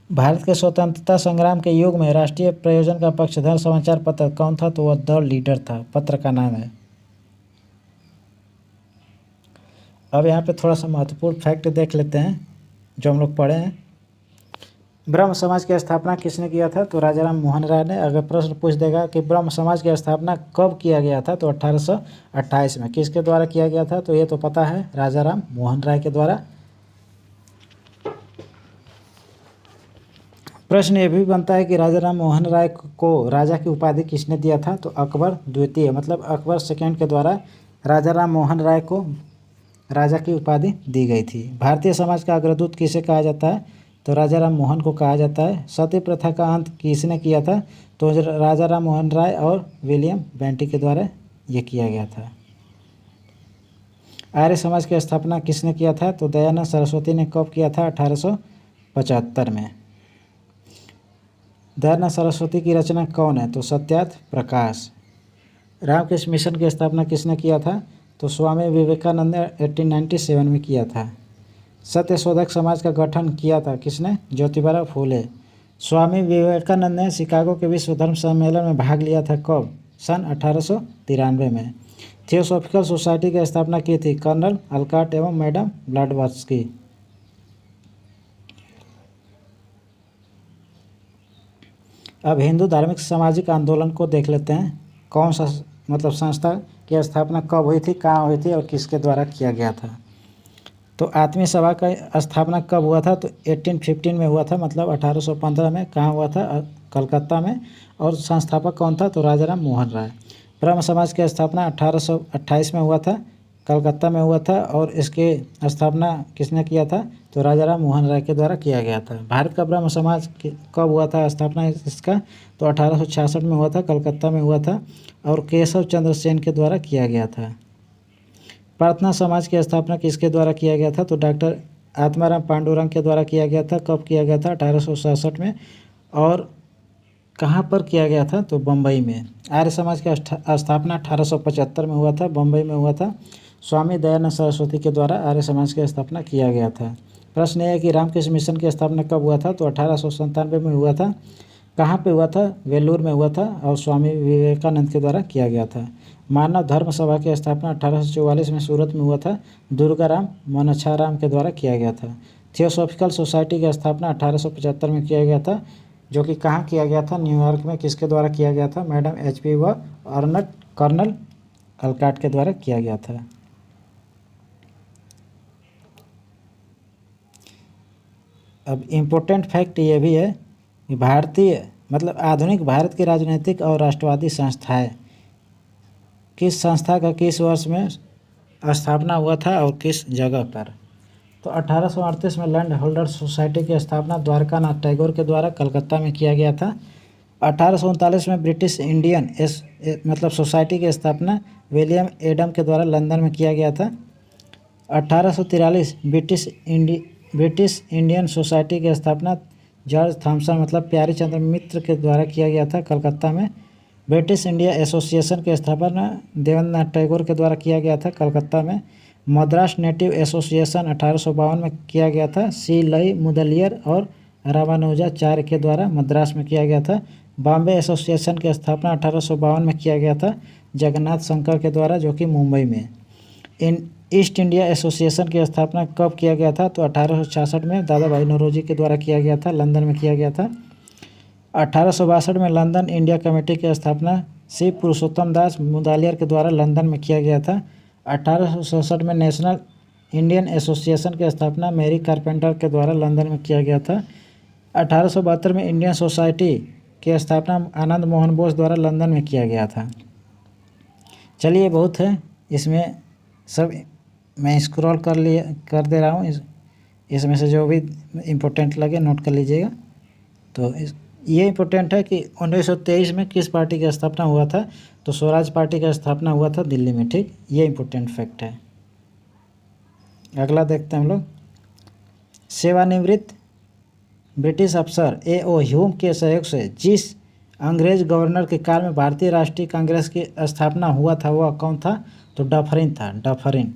भारत के स्वतंत्रता संग्राम के युग में राष्ट्रीय प्रयोजन का पक्षधर समाचार पत्र कौन था? तो वह द लीडर था, पत्र का नाम है। अब यहाँ पे थोड़ा सा महत्वपूर्ण फैक्ट देख लेते हैं जो हम लोग पढ़े हैं। ब्रह्म समाज की स्थापना किसने किया था? तो राजा राम मोहन राय ने। अगर प्रश्न पूछ देगा कि ब्रह्म समाज की स्थापना कब किया गया था? तो 1828 में। किसके द्वारा किया गया था? तो ये तो पता है, राजा राम मोहन राय के द्वारा। प्रश्न ये भी बनता है कि राजा राम मोहन राय को राजा की उपाधि किसने दिया था? तो अकबर द्वितीय, मतलब अकबर सेकेंड के द्वारा राजा राम मोहन राय को राजा की उपाधि दी गई थी। भारतीय समाज का अग्रदूत किसे कहा जाता है? तो राजा राम मोहन को कहा जाता है। सती प्रथा का अंत किसने किया था? तो राजा राम मोहन राय और विलियम बेंटिक के द्वारा ये किया गया था। आर्य समाज की स्थापना किसने किया था? तो दयानंद सरस्वती ने कब किया था? 1875 में। दयानंद सरस्वती की रचना कौन है? तो सत्यार्थ प्रकाश। रामकृष्ण मिशन की स्थापना किसने किया था? तो स्वामी विवेकानंद ने 1897 में किया था। सत्यशोधक समाज का गठन किया था किसने? ज्योतिबा फूले। स्वामी विवेकानंद ने शिकागो के विश्व धर्म सम्मेलन में भाग लिया था कब? सन 1893 में। थियोसॉफिकल सोसाइटी की स्थापना की थी कर्नल अलकाट एवं मैडम ब्लडवर्स्की। अब हिंदू धार्मिक सामाजिक आंदोलन को देख लेते हैं। कौन सा मतलब संस्था की स्थापना कब हुई थी, कहाँ हुई थी और किसके द्वारा किया गया था? तो आत्मीय सभा का स्थापना कब हुआ था? तो 1815 में हुआ था, मतलब 1815 में। कहाँ हुआ था? कलकत्ता में। और संस्थापक कौन था? तो राजा राम मोहन राय। ब्रह्म समाज की स्थापना 1828 में हुआ था, कलकत्ता में हुआ था। और इसकी स्थापना किसने किया था? तो राजा राम मोहन राय के द्वारा किया गया था। भारत का ब्रह्म समाज कब हुआ था स्थापना इसका? तो 1866 में हुआ था, कलकत्ता में हुआ था। और केशव चंद्र सेन के द्वारा किया गया था। प्रार्थना समाज की स्थापना किसके द्वारा किया गया था? तो डॉक्टर आत्माराम पांडुरंग के द्वारा किया गया था। कब किया गया था? 1867 में। और कहाँ पर किया गया था? तो बम्बई में। आर्य समाज की स्थापना 1875 में हुआ था, बम्बई में हुआ था। स्वामी दयानंद सरस्वती के द्वारा आर्य समाज की स्थापना किया गया था। प्रश्न यह है कि रामकृष्ण मिशन की स्थापना कब हुआ था? तो 1897 में हुआ था। कहाँ पे हुआ था? वेलूर में हुआ था और स्वामी विवेकानंद के द्वारा किया गया था। मानव धर्म सभा की स्थापना 1844 में सूरत में हुआ था, दुर्गाराम मनच्छाराम के द्वारा किया गया था। थियोसॉफिकल सोसाइटी की स्थापना 1875 में किया गया था, जो कि कहाँ किया गया था? न्यूयॉर्क में। किसके द्वारा किया गया था? मैडम HP व कर्नल अलकाट के द्वारा किया गया था। अब इम्पोर्टेंट फैक्ट ये भी है कि भारतीय मतलब आधुनिक भारत की राजनीतिक और राष्ट्रवादी संस्थाएं किस संस्था का किस वर्ष में स्थापना हुआ था और किस जगह पर? तो 1838 में लैंड होल्डर्स सोसाइटी की स्थापना द्वारकानाथ टैगोर के द्वारा कलकत्ता में किया गया था। 1839 में ब्रिटिश इंडियन मतलब सोसाइटी की स्थापना विलियम एडम के द्वारा लंदन में किया गया था। 1843 ब्रिटिश इंडियन सोसाइटी की स्थापना जॉर्ज थॉमसन मतलब प्यारी चंद्र मित्र के द्वारा किया गया था कलकत्ता में। ब्रिटिश इंडिया एसोसिएशन की स्थापना देवेंद्रनाथ टैगोर के द्वारा किया गया था कलकत्ता में। मद्रास नेटिव एसोसिएशन 1852 में किया गया था, सी लई मुदलियर और रामानुजाचार्य के द्वारा मद्रास में किया गया था। बॉम्बे एसोसिएशन की स्थापना 1852 में किया गया था जगन्नाथ शंकर के द्वारा, जो कि मुंबई में। ईस्ट इंडिया एसोसिएशन की स्थापना कब किया गया था? तो 1866 में दादा भाई नौरोजी के द्वारा किया गया था, लंदन में किया गया था। 1862 में लंदन इंडिया कमेटी की स्थापना सी पुरुषोत्तम दास मुदालियर के द्वारा लंदन में किया गया था। 1867 में नेशनल इंडियन एसोसिएशन की स्थापना मैरी कारपेंटर के द्वारा लंदन में किया गया था। 1872 में इंडियन सोसाइटी की स्थापना आनंद मोहन बोस द्वारा लंदन में किया गया था। चलिए बहुत है, इसमें सब मैं स्क्रॉल कर दे रहा हूँ, इसमें से जो भी इम्पोर्टेंट लगे नोट कर लीजिएगा। तो ये इम्पोर्टेंट है कि 1923 में किस पार्टी की स्थापना हुआ था, तो स्वराज पार्टी का स्थापना हुआ था दिल्ली में, ठीक, ये इम्पोर्टेंट फैक्ट है। अगला देखते हैं हम लोग। सेवानिवृत्त ब्रिटिश अफसर A.O. ह्यूम के सहयोग से जिस अंग्रेज गवर्नर के काल में भारतीय राष्ट्रीय कांग्रेस की स्थापना हुआ था वह कौन था, तो डफरिन था, डफरिन।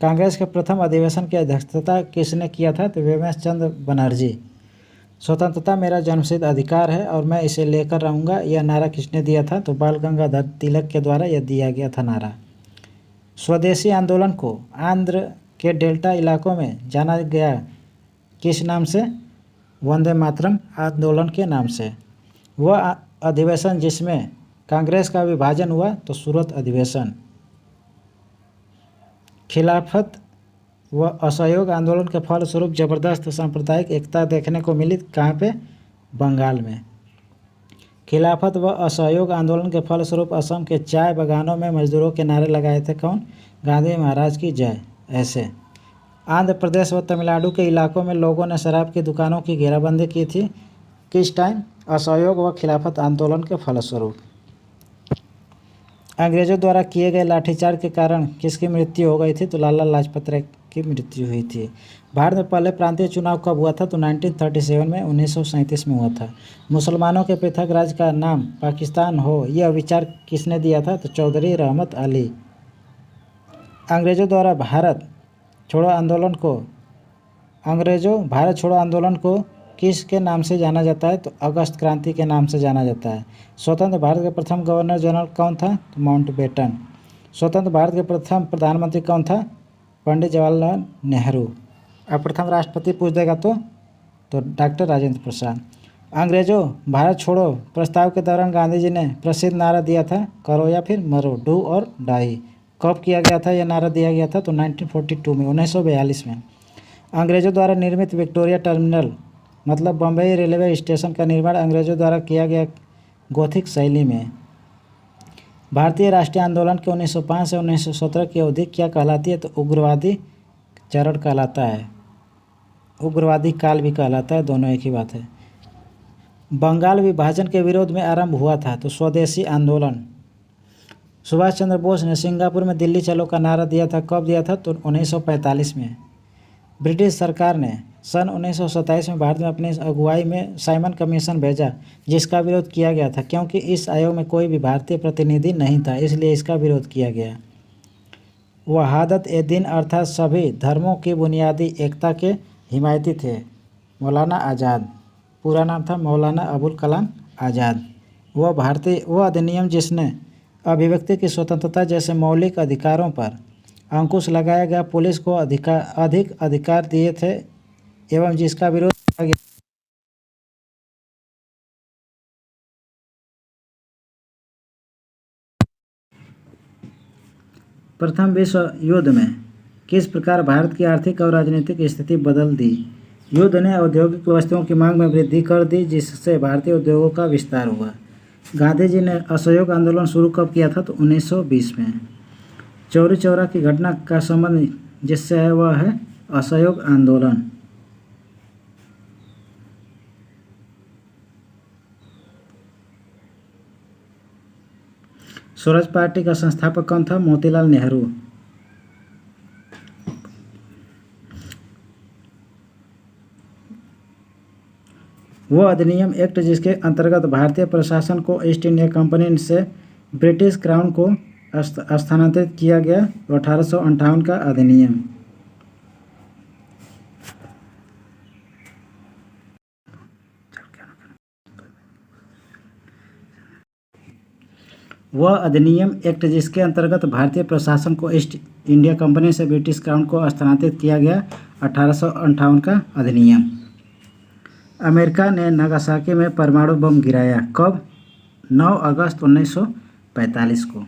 कांग्रेस के प्रथम अधिवेशन की अध्यक्षता किसने किया था, तो वेंकट चंद्र बनर्जी। स्वतंत्रता मेरा जन्मसिद्ध अधिकार है और मैं इसे लेकर रहूँगा, यह नारा किसने दिया था, तो बाल गंगाधर तिलक के द्वारा यह दिया गया था नारा। स्वदेशी आंदोलन को आंध्र के डेल्टा इलाकों में जाना गया किस नाम से, वंदे मातरम आंदोलन के नाम से। वह अधिवेशन जिसमें कांग्रेस का विभाजन हुआ, तो सूरत अधिवेशन। खिलाफत व असहयोग आंदोलन के फलस्वरूप जबरदस्त सांप्रदायिक एकता देखने को मिली, कहाँ पे, बंगाल में। खिलाफत व असहयोग आंदोलन के फलस्वरूप असम के चाय बागानों में मजदूरों के नारे लगाए थे कौन, गांधी महाराज की जय। ऐसे आंध्र प्रदेश व तमिलनाडु के इलाकों में लोगों ने शराब की दुकानों की घेराबंदी की थी, किस टाइम, असहयोग व खिलाफत आंदोलन के फलस्वरूप। अंग्रेजों द्वारा किए गए लाठीचार्ज के कारण किसकी मृत्यु हो गई थी, तो लाला लाजपत राय की मृत्यु हुई थी। भारत में पहले प्रांतीय चुनाव कब हुआ था, तो 1937 में, 1937 में हुआ था। मुसलमानों के पृथक राज्य का नाम पाकिस्तान हो, यह विचार किसने दिया था, तो चौधरी रहमत अली। अंग्रेजों भारत छोड़ो आंदोलन को किसके नाम से जाना जाता है, तो अगस्त क्रांति के नाम से जाना जाता है। स्वतंत्र भारत के प्रथम गवर्नर जनरल कौन था, तो माउंटबेटन। स्वतंत्र भारत के प्रथम प्रधानमंत्री कौन था, पंडित जवाहरलाल नेहरू। अब प्रथम राष्ट्रपति पूछ देगा तो डॉक्टर राजेंद्र प्रसाद। अंग्रेजों भारत छोड़ो प्रस्ताव के दौरान गांधी जी ने प्रसिद्ध नारा दिया था, करो या फिर मरो, डू और डाई। कब किया गया था, यह नारा दिया गया था, तो 1942 में, 1942 में। अंग्रेजों द्वारा निर्मित विक्टोरिया टर्मिनल मतलब बम्बई रेलवे स्टेशन का निर्माण अंग्रेजों द्वारा किया गया गोथिक शैली में। भारतीय राष्ट्रीय आंदोलन के 1905 से 1917 की अवधि क्या कहलाती है, तो उग्रवादी चरण कहलाता है, उग्रवादी काल भी कहलाता है, दोनों एक ही बात है। बंगाल विभाजन के विरोध में आरंभ हुआ था, तो स्वदेशी आंदोलन। सुभाष चंद्र बोस ने सिंगापुर में दिल्ली चलो का नारा दिया था, कब दिया था, तो 1945 में। ब्रिटिश सरकार ने सन 1927 में भारत में अपनी अगुवाई में साइमन कमीशन भेजा, जिसका विरोध किया गया था क्योंकि इस आयोग में कोई भी भारतीय प्रतिनिधि नहीं था, इसलिए इसका विरोध किया गया। वहादत ए दिन अर्थात सभी धर्मों की बुनियादी एकता के हिमायती थे मौलाना आज़ाद। पूरा नाम था मौलाना अबुल कलाम आज़ाद। वह अधिनियम जिसने अभिव्यक्ति की स्वतंत्रता जैसे मौलिक अधिकारों पर अंकुश लगाया गया, पुलिस को अधिक अधिकार दिए थे एवं जिसका विरोध किया गया। प्रथम विश्व युद्ध में किस प्रकार भारत की आर्थिक और राजनीतिक स्थिति बदल दी। युद्ध ने औद्योगिक वस्तुओं की मांग में वृद्धि कर दी, जिससे भारतीय उद्योगों का विस्तार हुआ। गांधी जी ने असहयोग आंदोलन शुरू कब किया था, तो 1920 में। चौरी चौरा की घटना का संबंध जिससे है वह है असहयोग आंदोलन। स्वराज पार्टी का संस्थापक कौन था, मोतीलाल नेहरू। वह अधिनियम एक्ट जिसके अंतर्गत भारतीय प्रशासन को ईस्ट इंडिया कंपनी से ब्रिटिश क्राउन को स्थानांतरित किया गया, 1858 का अधिनियम। वह अधिनियम एक्ट जिसके अंतर्गत भारतीय प्रशासन को ईस्ट इंडिया कंपनी से ब्रिटिश क्राउन को स्थानांतरित किया गया, 1858 का अधिनियम। अमेरिका ने नागासाकी में परमाणु बम गिराया, कब, 9 अगस्त 1945 को।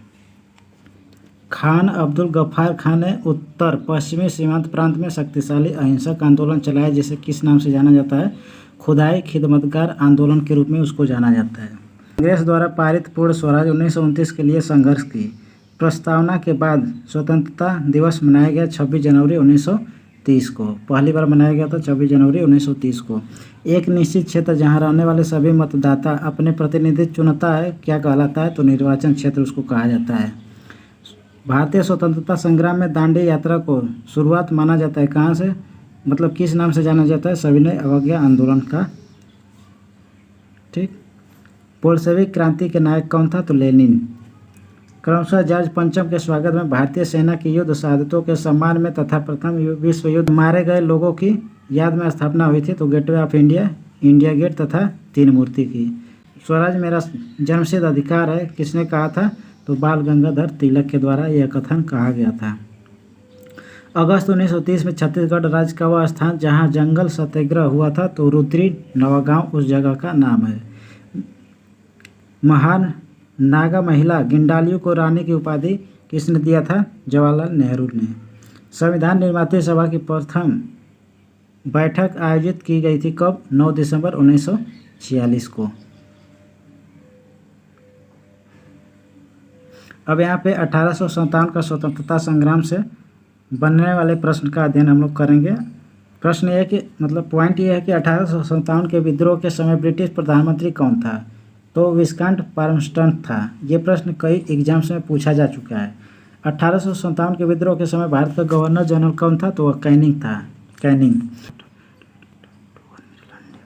खान अब्दुल गफ्फार खान ने उत्तर पश्चिमी सीमांत प्रांत में शक्तिशाली अहिंसक आंदोलन चलाया, जिसे किस नाम से जाना जाता है, खुदाई खिदमतगार आंदोलन के रूप में उसको जाना जाता है। कांग्रेस द्वारा पारित पूर्ण स्वराज 1929 के लिए संघर्ष की प्रस्तावना के बाद स्वतंत्रता दिवस मनाया गया 26 जनवरी 1930 को। पहली बार मनाया गया था 26 जनवरी 1930 को। एक निश्चित क्षेत्र जहां रहने वाले सभी मतदाता अपने प्रतिनिधि चुनता है क्या कहलाता है? तो निर्वाचन क्षेत्र उसको कहा जाता है। भारतीय स्वतंत्रता संग्राम में दांडी यात्रा को शुरुआत माना जाता है कहाँ से? मतलब किस नाम से जाना जाता है? सविनय अवज्ञा आंदोलन का। ठीक। बोल्शेविक क्रांति के नायक कौन था? तो लेनिन। क्रमशः जॉर्ज पंचम के स्वागत में भारतीय सेना की युद्ध शहादतों के सम्मान में तथा प्रथम विश्व युद्ध मारे गए लोगों की याद में स्थापना हुई थी। तो Gateway of India, India Gate तथा तीन मूर्ति की। स्वराज मेरा जन्मसिद्ध अधिकार है किसने कहा था? तो बाल गंगाधर तिलक के द्वारा यह कथन कहा गया था। अगस्त 1930 में छत्तीसगढ़ राज्य का वह स्थान जहां जंगल सत्याग्रह हुआ था तो रुद्री नवागांव उस जगह का नाम है। महान नागा महिला गिंडालियों को रानी की उपाधि किसने दिया था? जवाहरलाल नेहरू ने। संविधान निर्माता सभा की प्रथम बैठक आयोजित की गई थी कब? 9 दिसंबर 1946 को। अब यहाँ पे 1857 का स्वतंत्रता संग्राम से बनने वाले प्रश्न का अध्ययन हम लोग करेंगे। प्रश्न ये कि मतलब पॉइंट ये है कि 1857 के विद्रोह के समय ब्रिटिश प्रधानमंत्री कौन था? तो विस्काउंट पाल्मस्टन था। ये प्रश्न कई एग्जाम्स में पूछा जा चुका है। 1857 के विद्रोह के समय भारत का गवर्नर जनरल कौन था? तो वह कैनिंग था। कैनिंग।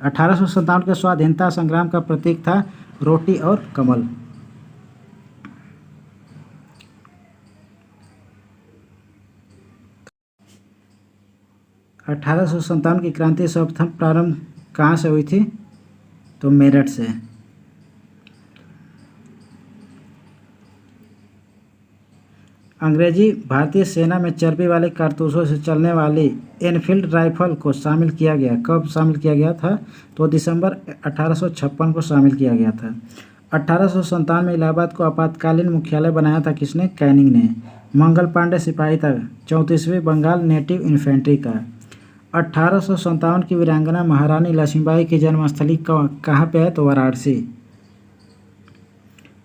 1857 के स्वाधीनता संग्राम का प्रतीक था रोटी और कमल। (1857) की क्रांति सर्वप्रथम प्रारंभ कहाँ से हुई थी? तो मेरठ से। अंग्रेजी भारतीय सेना में चर्बी वाले कारतूसों से चलने वाली एनफील्ड राइफल को शामिल किया गया। कब शामिल किया गया था? तो दिसंबर 1856 को शामिल किया गया था। 1857 में इलाहाबाद को आपातकालीन मुख्यालय बनाया था किसने? कैनिंग ने। मंगल पांडे सिपाही था 34वीं बंगाल नेटिव इन्फेंट्री का। 1857 की वीरांगना महारानी लक्ष्मीबाई की जन्मस्थली कहाँ पे है? तो वाराणसी।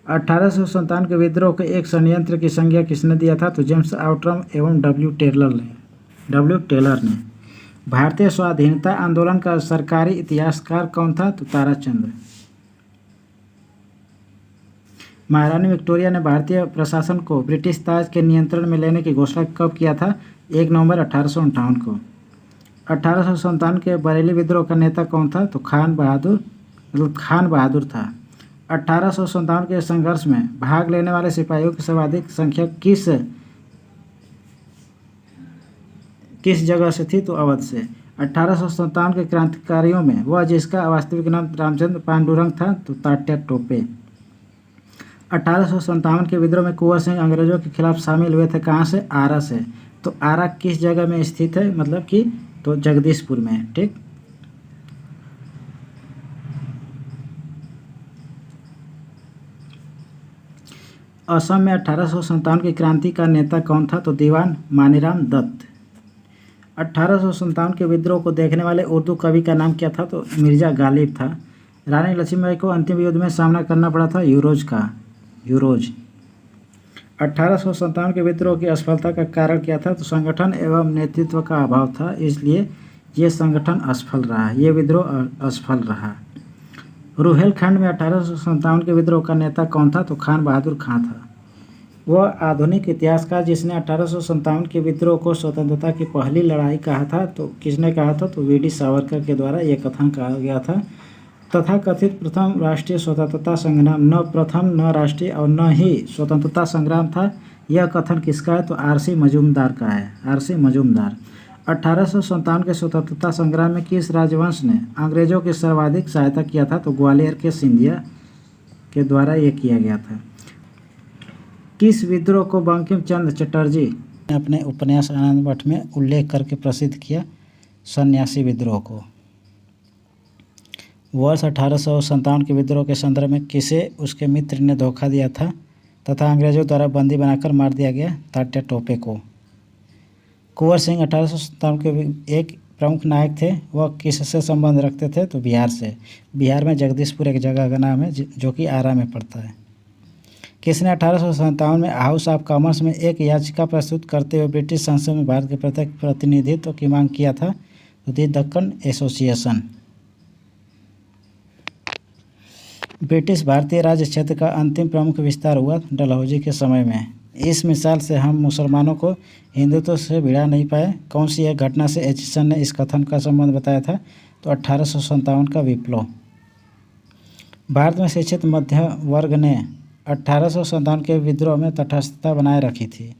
1857 के विद्रोह के एक षड्यंत्र की संज्ञा किसने दिया था? तो जेम्स आउट्रम एवं डब्ल्यू टेलर ने। भारतीय स्वाधीनता आंदोलन का सरकारी इतिहासकार कौन था? तो ताराचंद्र। महारानी विक्टोरिया ने भारतीय प्रशासन को ब्रिटिश ताज के नियंत्रण में लेने की घोषणा कब किया था? 1 नवंबर 1858 को। 1857 के बरेली विद्रोह का नेता कौन था? तो खान बहादुर था। 1857 के संघर्ष में भाग लेने वाले सिपाहियों की सर्वाधिक संख्या किस जगह से थी? तो अवध से। 1857 के क्रांतिकारियों में वह जिसका वास्तविक नाम रामचंद्र पांडुरंग था तो तात्या टोपे। 1857 के विद्रोह में कुंवर सिंह अंग्रेजों के खिलाफ शामिल हुए थे कहाँ से? आरा से। तो आरा किस जगह में स्थित है? मतलब कि तो जगदीशपुर में। ठीक। असम में 1857 की क्रांति का नेता कौन था? तो दीवान मानीराम दत्त। 1857 के विद्रोह को देखने वाले उर्दू कवि का नाम क्या था? तो मिर्जा गालिब था। रानी लक्ष्मीबाई को अंतिम युद्ध में सामना करना पड़ा था यूरोज का। 1857 के विद्रोह की असफलता का कारण क्या था? तो संगठन एवं नेतृत्व का अभाव था, इसलिए ये संगठन असफल रहा, ये विद्रोह असफल रहा। रुहेलखंड में 1857 के विद्रोह का नेता कौन था? तो खान बहादुर खां था। वह आधुनिक इतिहासकार जिसने 1857 के विद्रोह को स्वतंत्रता की पहली लड़ाई कहा था। तो किसने कहा था? तो वी डी सावरकर के द्वारा यह कथन कहा गया था। तथा कथित प्रथम राष्ट्रीय स्वतंत्रता संग्राम न प्रथम, न राष्ट्रीय और न ही स्वतंत्रता संग्राम था। यह कथन किसका है? तो आर.सी. मजूमदार का है। आर.सी. मजूमदार। 1857 के स्वतंत्रता संग्राम में किस राजवंश ने अंग्रेजों की सर्वाधिक सहायता किया था? तो ग्वालियर के सिंधिया के द्वारा यह किया गया था। किस विद्रोह को बंकिम चंद्र चटर्जी ने अपने उपन्यास आनंद मठ में उल्लेख करके प्रसिद्ध किया? सन्यासी विद्रोह को। वर्ष 1857 के विद्रोह के संदर्भ में किसे उसके मित्र ने धोखा दिया था तथा अंग्रेजों द्वारा बंदी बनाकर मार दिया गया? तात्या टोपे को। कुंवर सिंह 1857 के एक प्रमुख नायक थे वह किससे संबंध रखते थे, तो बिहार से। बिहार में जगदीशपुर एक जगह का नाम है जो कि आरा में पड़ता है। किसने 1857 में हाउस ऑफ कॉमन्स में एक याचिका प्रस्तुत करते हुए ब्रिटिश संसद में भारत के प्रत्यक्ष प्रतिनिधित्व की मांग किया था, तो दी दक्कन एसोसिएशन। ब्रिटिश भारतीय राज्य क्षेत्र का अंतिम प्रमुख विस्तार हुआ डलहौजी के समय में। इस मिसाल से हम मुसलमानों को हिंदुत्व से भिड़ा नहीं पाए। कौन सी एक घटना से एचिसन ने इस कथन का संबंध बताया था, तो 1857 का विप्लव। भारत में शिक्षित मध्य वर्ग ने 1857 के विद्रोह में तटस्थता बनाए रखी थी।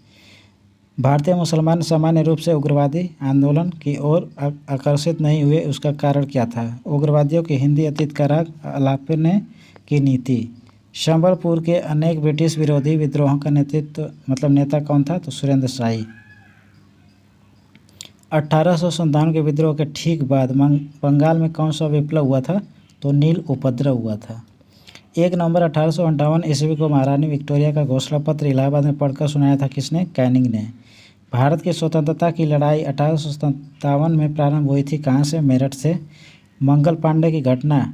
भारतीय मुसलमान सामान्य रूप से उग्रवादी आंदोलन की ओर आकर्षित नहीं हुए। उसका कारण क्या था? उग्रवादियों की हिंदी अतीत का राग अलापने की नीति। संबलपुर के अनेक ब्रिटिश विरोधी विद्रोहों का नेता कौन था, तो सुरेंद्र शाही। 1857 के विद्रोह के ठीक बाद बंगाल में कौन सा विप्लव हुआ था, तो नील उपद्रव हुआ था। 1 नवंबर 1858 ईस्वी को महारानी विक्टोरिया का घोषणा पत्र इलाहाबाद में पढ़कर सुनाया था किसने? कैनिंग ने। भारत की स्वतंत्रता की लड़ाई 1857 में प्रारंभ हुई थी कहाँ से? मेरठ से। मंगल पांडे की घटना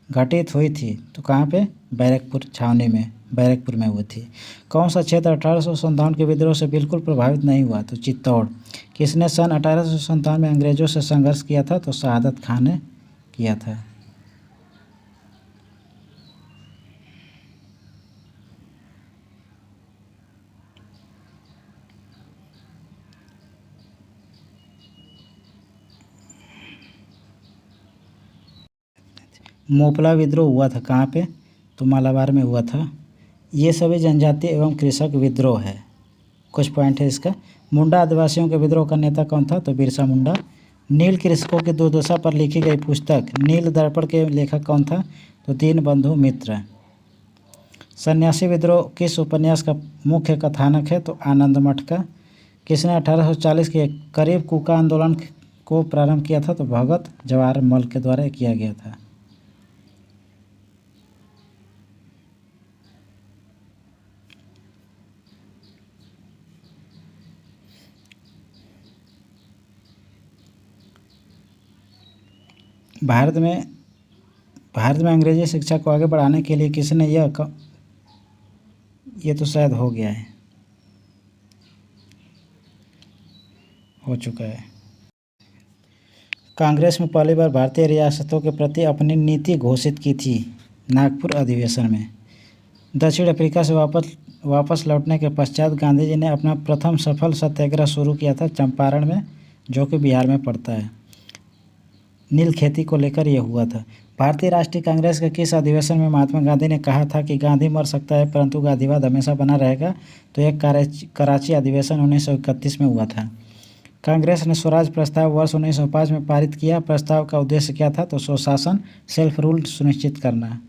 घटित हुई थी तो कहाँ पे? बैरकपुर छावनी में, बैरकपुर में हुई थी। कौन सा क्षेत्र 1857 के विद्रोह से बिल्कुल प्रभावित नहीं हुआ, तो चित्तौड़। किसने सन 1857 में अंग्रेजों से संघर्ष किया था, तो शहादत खान ने किया था। मोपला विद्रोह हुआ था कहाँ पे? तो मालाबार में हुआ था। ये सभी जनजाति एवं कृषक विद्रोह है। कुछ पॉइंट है इसका। मुंडा आदिवासियों के विद्रोह का नेता कौन था, तो बिरसा मुंडा। नील कृषकों की दुर्दशा पर लिखी गई पुस्तक नील दर्पण के लेखक कौन था, तो दीनबंधु मित्र। सन्यासी विद्रोह किस उपन्यास का मुख्य कथानक है, तो आनंद मठ का। किसने 1840 के करीब कूका आंदोलन को प्रारंभ किया था, तो भगत जवाहर मल के द्वारा किया गया था। भारत में अंग्रेजी शिक्षा को आगे बढ़ाने के लिए किसने ये तो शायद हो गया है, हो चुका है। कांग्रेस में पहली बार भारतीय रियासतों के प्रति अपनी नीति घोषित की थी नागपुर अधिवेशन में। दक्षिण अफ्रीका से वापस लौटने के पश्चात गांधी जी ने अपना प्रथम सफल सत्याग्रह शुरू किया था चंपारण में, जो कि बिहार में पड़ता है। नील खेती को लेकर यह हुआ था। भारतीय राष्ट्रीय कांग्रेस के किस अधिवेशन में महात्मा गांधी ने कहा था कि गांधी मर सकता है परंतु गांधीवाद हमेशा बना रहेगा, तो यह कराची अधिवेशन 1931 में हुआ था। कांग्रेस ने स्वराज प्रस्ताव वर्ष 1905 में पारित किया। प्रस्ताव का उद्देश्य क्या था, तो स्वशासन सेल्फ रूल सुनिश्चित करना।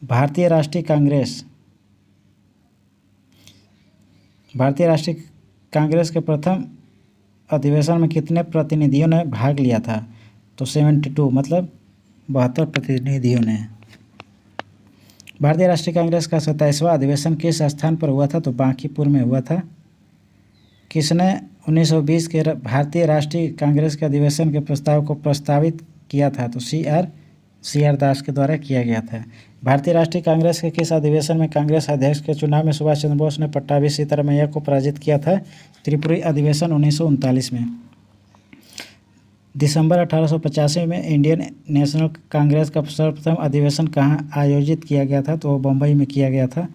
भारतीय राष्ट्रीय कांग्रेस के प्रथम अधिवेशन में कितने प्रतिनिधियों ने भाग लिया था, तो 72 मतलब 72 प्रतिनिधियों ने। भारतीय राष्ट्रीय कांग्रेस का 27वां अधिवेशन किस स्थान पर हुआ था, तो बांकीपुर में हुआ था। किसने 1920 के भारतीय राष्ट्रीय कांग्रेस के अधिवेशन के प्रस्ताव को प्रस्तावित किया था, तो CR दास के द्वारा किया गया था। भारतीय राष्ट्रीय कांग्रेस के किस अधिवेशन में कांग्रेस अध्यक्ष के चुनाव में सुभाष चंद्र बोस ने पट्टाभी सीतारामैया को पराजित किया था? त्रिपुरी अधिवेशन 1939 में। दिसंबर 1885 में इंडियन नेशनल कांग्रेस का सर्वप्रथम अधिवेशन कहाँ आयोजित किया गया था, तो बम्बई में किया गया था।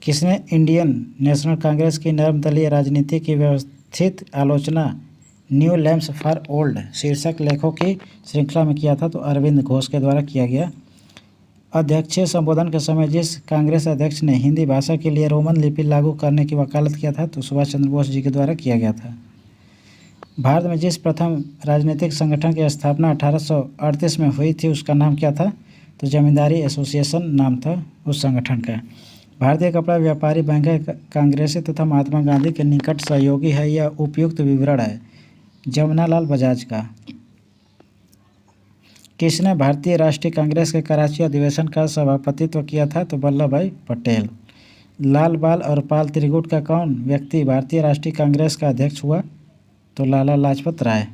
किसने इंडियन नेशनल कांग्रेस की नर्मदलीय राजनीति की व्यवस्थित आलोचना न्यू लैम्प्स फॉर ओल्ड शीर्षक लेखों की श्रृंखला में किया था, तो अरविंद घोष के द्वारा किया गया। अध्यक्षीय संबोधन के समय जिस कांग्रेस अध्यक्ष ने हिंदी भाषा के लिए रोमन लिपि लागू करने की वकालत किया था, तो सुभाष चंद्र बोस जी के द्वारा किया गया था। भारत में जिस प्रथम राजनीतिक संगठन की स्थापना 1838 में हुई थी उसका नाम क्या था, तो जमींदारी एसोसिएशन नाम था उस संगठन का। भारतीय कपड़ा व्यापारी बैंक कांग्रेसी तथा महात्मा गांधी के निकट सहयोगी है। यह उपयुक्त विवरण है जमनालाल बजाज का। किसने भारतीय राष्ट्रीय कांग्रेस के कराची अधिवेशन का सभापतित्व किया था, तो वल्लभ भाई पटेल। लाल बाल और पाल त्रिगुट का कौन व्यक्ति भारतीय राष्ट्रीय कांग्रेस का अध्यक्ष हुआ? तो लाला लाजपत राय।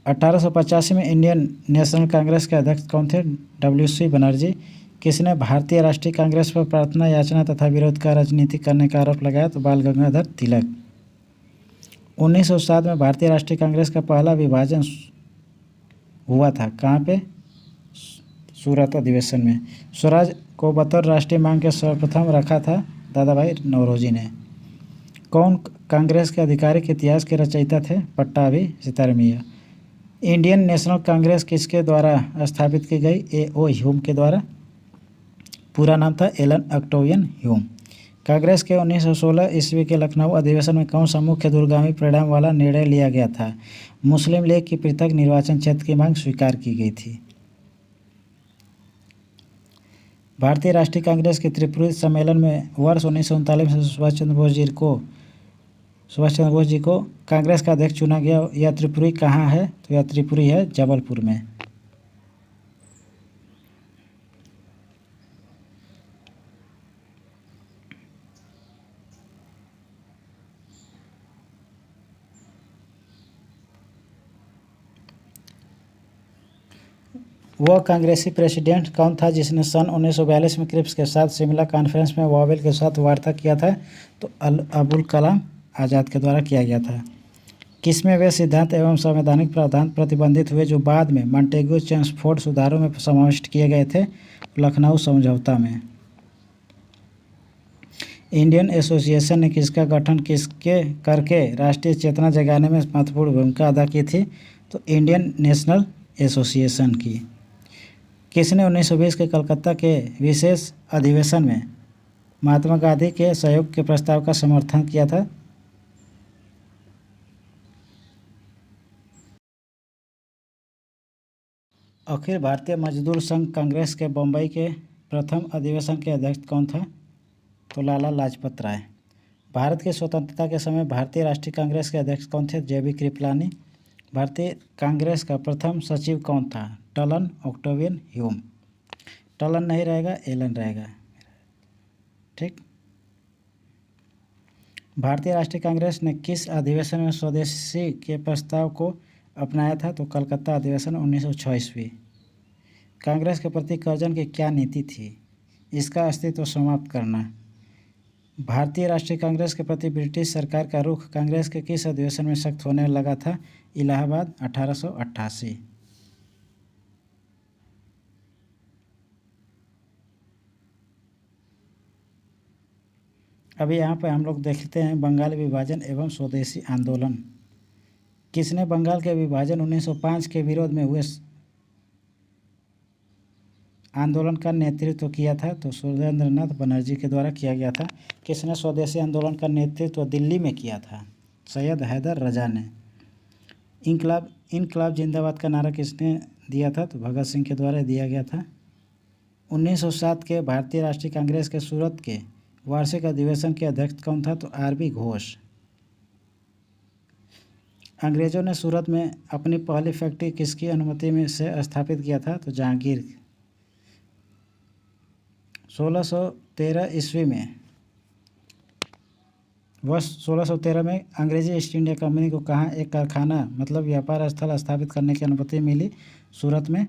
1885 में इंडियन नेशनल कांग्रेस के अध्यक्ष कौन थे? WC बनर्जी। किसने भारतीय राष्ट्रीय कांग्रेस पर प्रार्थना याचना तथा विरोध का राजनीति करने का आरोप लगाया? तो बाल गंगाधर तिलक। 1907 में भारतीय राष्ट्रीय कांग्रेस का पहला विभाजन हुआ था कहाँ पे? सूरत अधिवेशन में। स्वराज को बतौर राष्ट्रीय मांग के सर्वप्रथम रखा था दादा भाई नौरोजी ने। कौन कांग्रेस के आधिकारिक इतिहास के रचयिता थे? पट्टाभी सितारमिया। इंडियन नेशनल कांग्रेस किसके द्वारा स्थापित की गई? A.O. ह्यूम के द्वारा। पूरा नाम था एलन ऑक्टेवियन ह्यूम। कांग्रेस के 1916 ईस्वी के लखनऊ अधिवेशन में कौन सा मुख्य दूरगामी परिणाम वाला निर्णय लिया गया था? मुस्लिम लीग की पृथक निर्वाचन क्षेत्र की मांग स्वीकार की गई थी। भारतीय राष्ट्रीय कांग्रेस के त्रिपुरी सम्मेलन में वर्ष 1939 में सुभाष चंद्र बोस जी को कांग्रेस का अध्यक्ष चुना गया। यह त्रिपुरी कहाँ है? तो यह त्रिपुरी है जबलपुर में। वह कांग्रेसी प्रेसिडेंट कौन था जिसने सन 1942 में क्रिप्स के साथ शिमला कॉन्फ्रेंस में वावेल के साथ वार्ता किया था? तो अबुल कलाम आज़ाद के द्वारा किया गया था। किसमें वे सिद्धांत एवं संवैधानिक प्रावधान प्रतिबंधित हुए जो बाद में मॉन्टेग्यू चेम्सफोर्ड सुधारों में समाविष्ट किए गए थे? लखनऊ समझौता में। इंडियन एसोसिएशन ने किसका गठन किसके करके राष्ट्रीय चेतना जगाने में महत्वपूर्ण भूमिका अदा की थी? तो इंडियन नेशनल एसोसिएशन की। किसने 1920 के कलकत्ता के विशेष अधिवेशन में महात्मा गांधी के सहयोग के प्रस्ताव का समर्थन किया था? अखिल भारतीय मजदूर संघ कांग्रेस के बम्बई के प्रथम अधिवेशन के अध्यक्ष कौन था? तो लाला लाजपत राय। भारत की स्वतंत्रता के समय भारतीय राष्ट्रीय कांग्रेस के अध्यक्ष कौन थे? JB कृपलानी। भारतीय कांग्रेस का प्रथम सचिव कौन था? टलन ऑक्टेवियन ह्यूम। टलन नहीं रहेगा, एलन रहेगा। ठीक। भारतीय राष्ट्रीय कांग्रेस ने किस अधिवेशन में स्वदेशी के प्रस्ताव को अपनाया था? तो कलकत्ता अधिवेशन 1906 ईस्वी। कांग्रेस के प्रति कर्जन की क्या नीति थी? इसका अस्तित्व समाप्त करना। भारतीय राष्ट्रीय कांग्रेस के प्रति ब्रिटिश सरकार का रुख कांग्रेस के किस अधिवेशन में सख्त होने लगा था? इलाहाबाद 1888। अभी यहाँ पर हम लोग देखते हैं बंगाल विभाजन एवं स्वदेशी आंदोलन। किसने बंगाल के विभाजन 1905 के विरोध में हुए आंदोलन का नेतृत्व किया था? तो सुरेंद्रनाथ बनर्जी के द्वारा किया गया था। किसने स्वदेशी आंदोलन का नेतृत्व दिल्ली में किया था? सैयद हैदर रजा ने। इनकलाब जिंदाबाद का नारा किसने दिया था? तो भगत सिंह के द्वारा दिया गया था। 1907 के भारतीय राष्ट्रीय कांग्रेस के सूरत के वार्षिक अधिवेशन के अध्यक्ष कौन था? तो RB घोष। अंग्रेजों ने सूरत में अपनी पहली फैक्ट्री किसकी अनुमति में से स्थापित किया था? तो जहांगीर। 1613 ईस्वी में वर्ष 1613 में अंग्रेजी ईस्ट इंडिया कंपनी को कहाँ एक कारखाना मतलब व्यापार स्थल स्थापित करने की अनुमति मिली? सूरत में।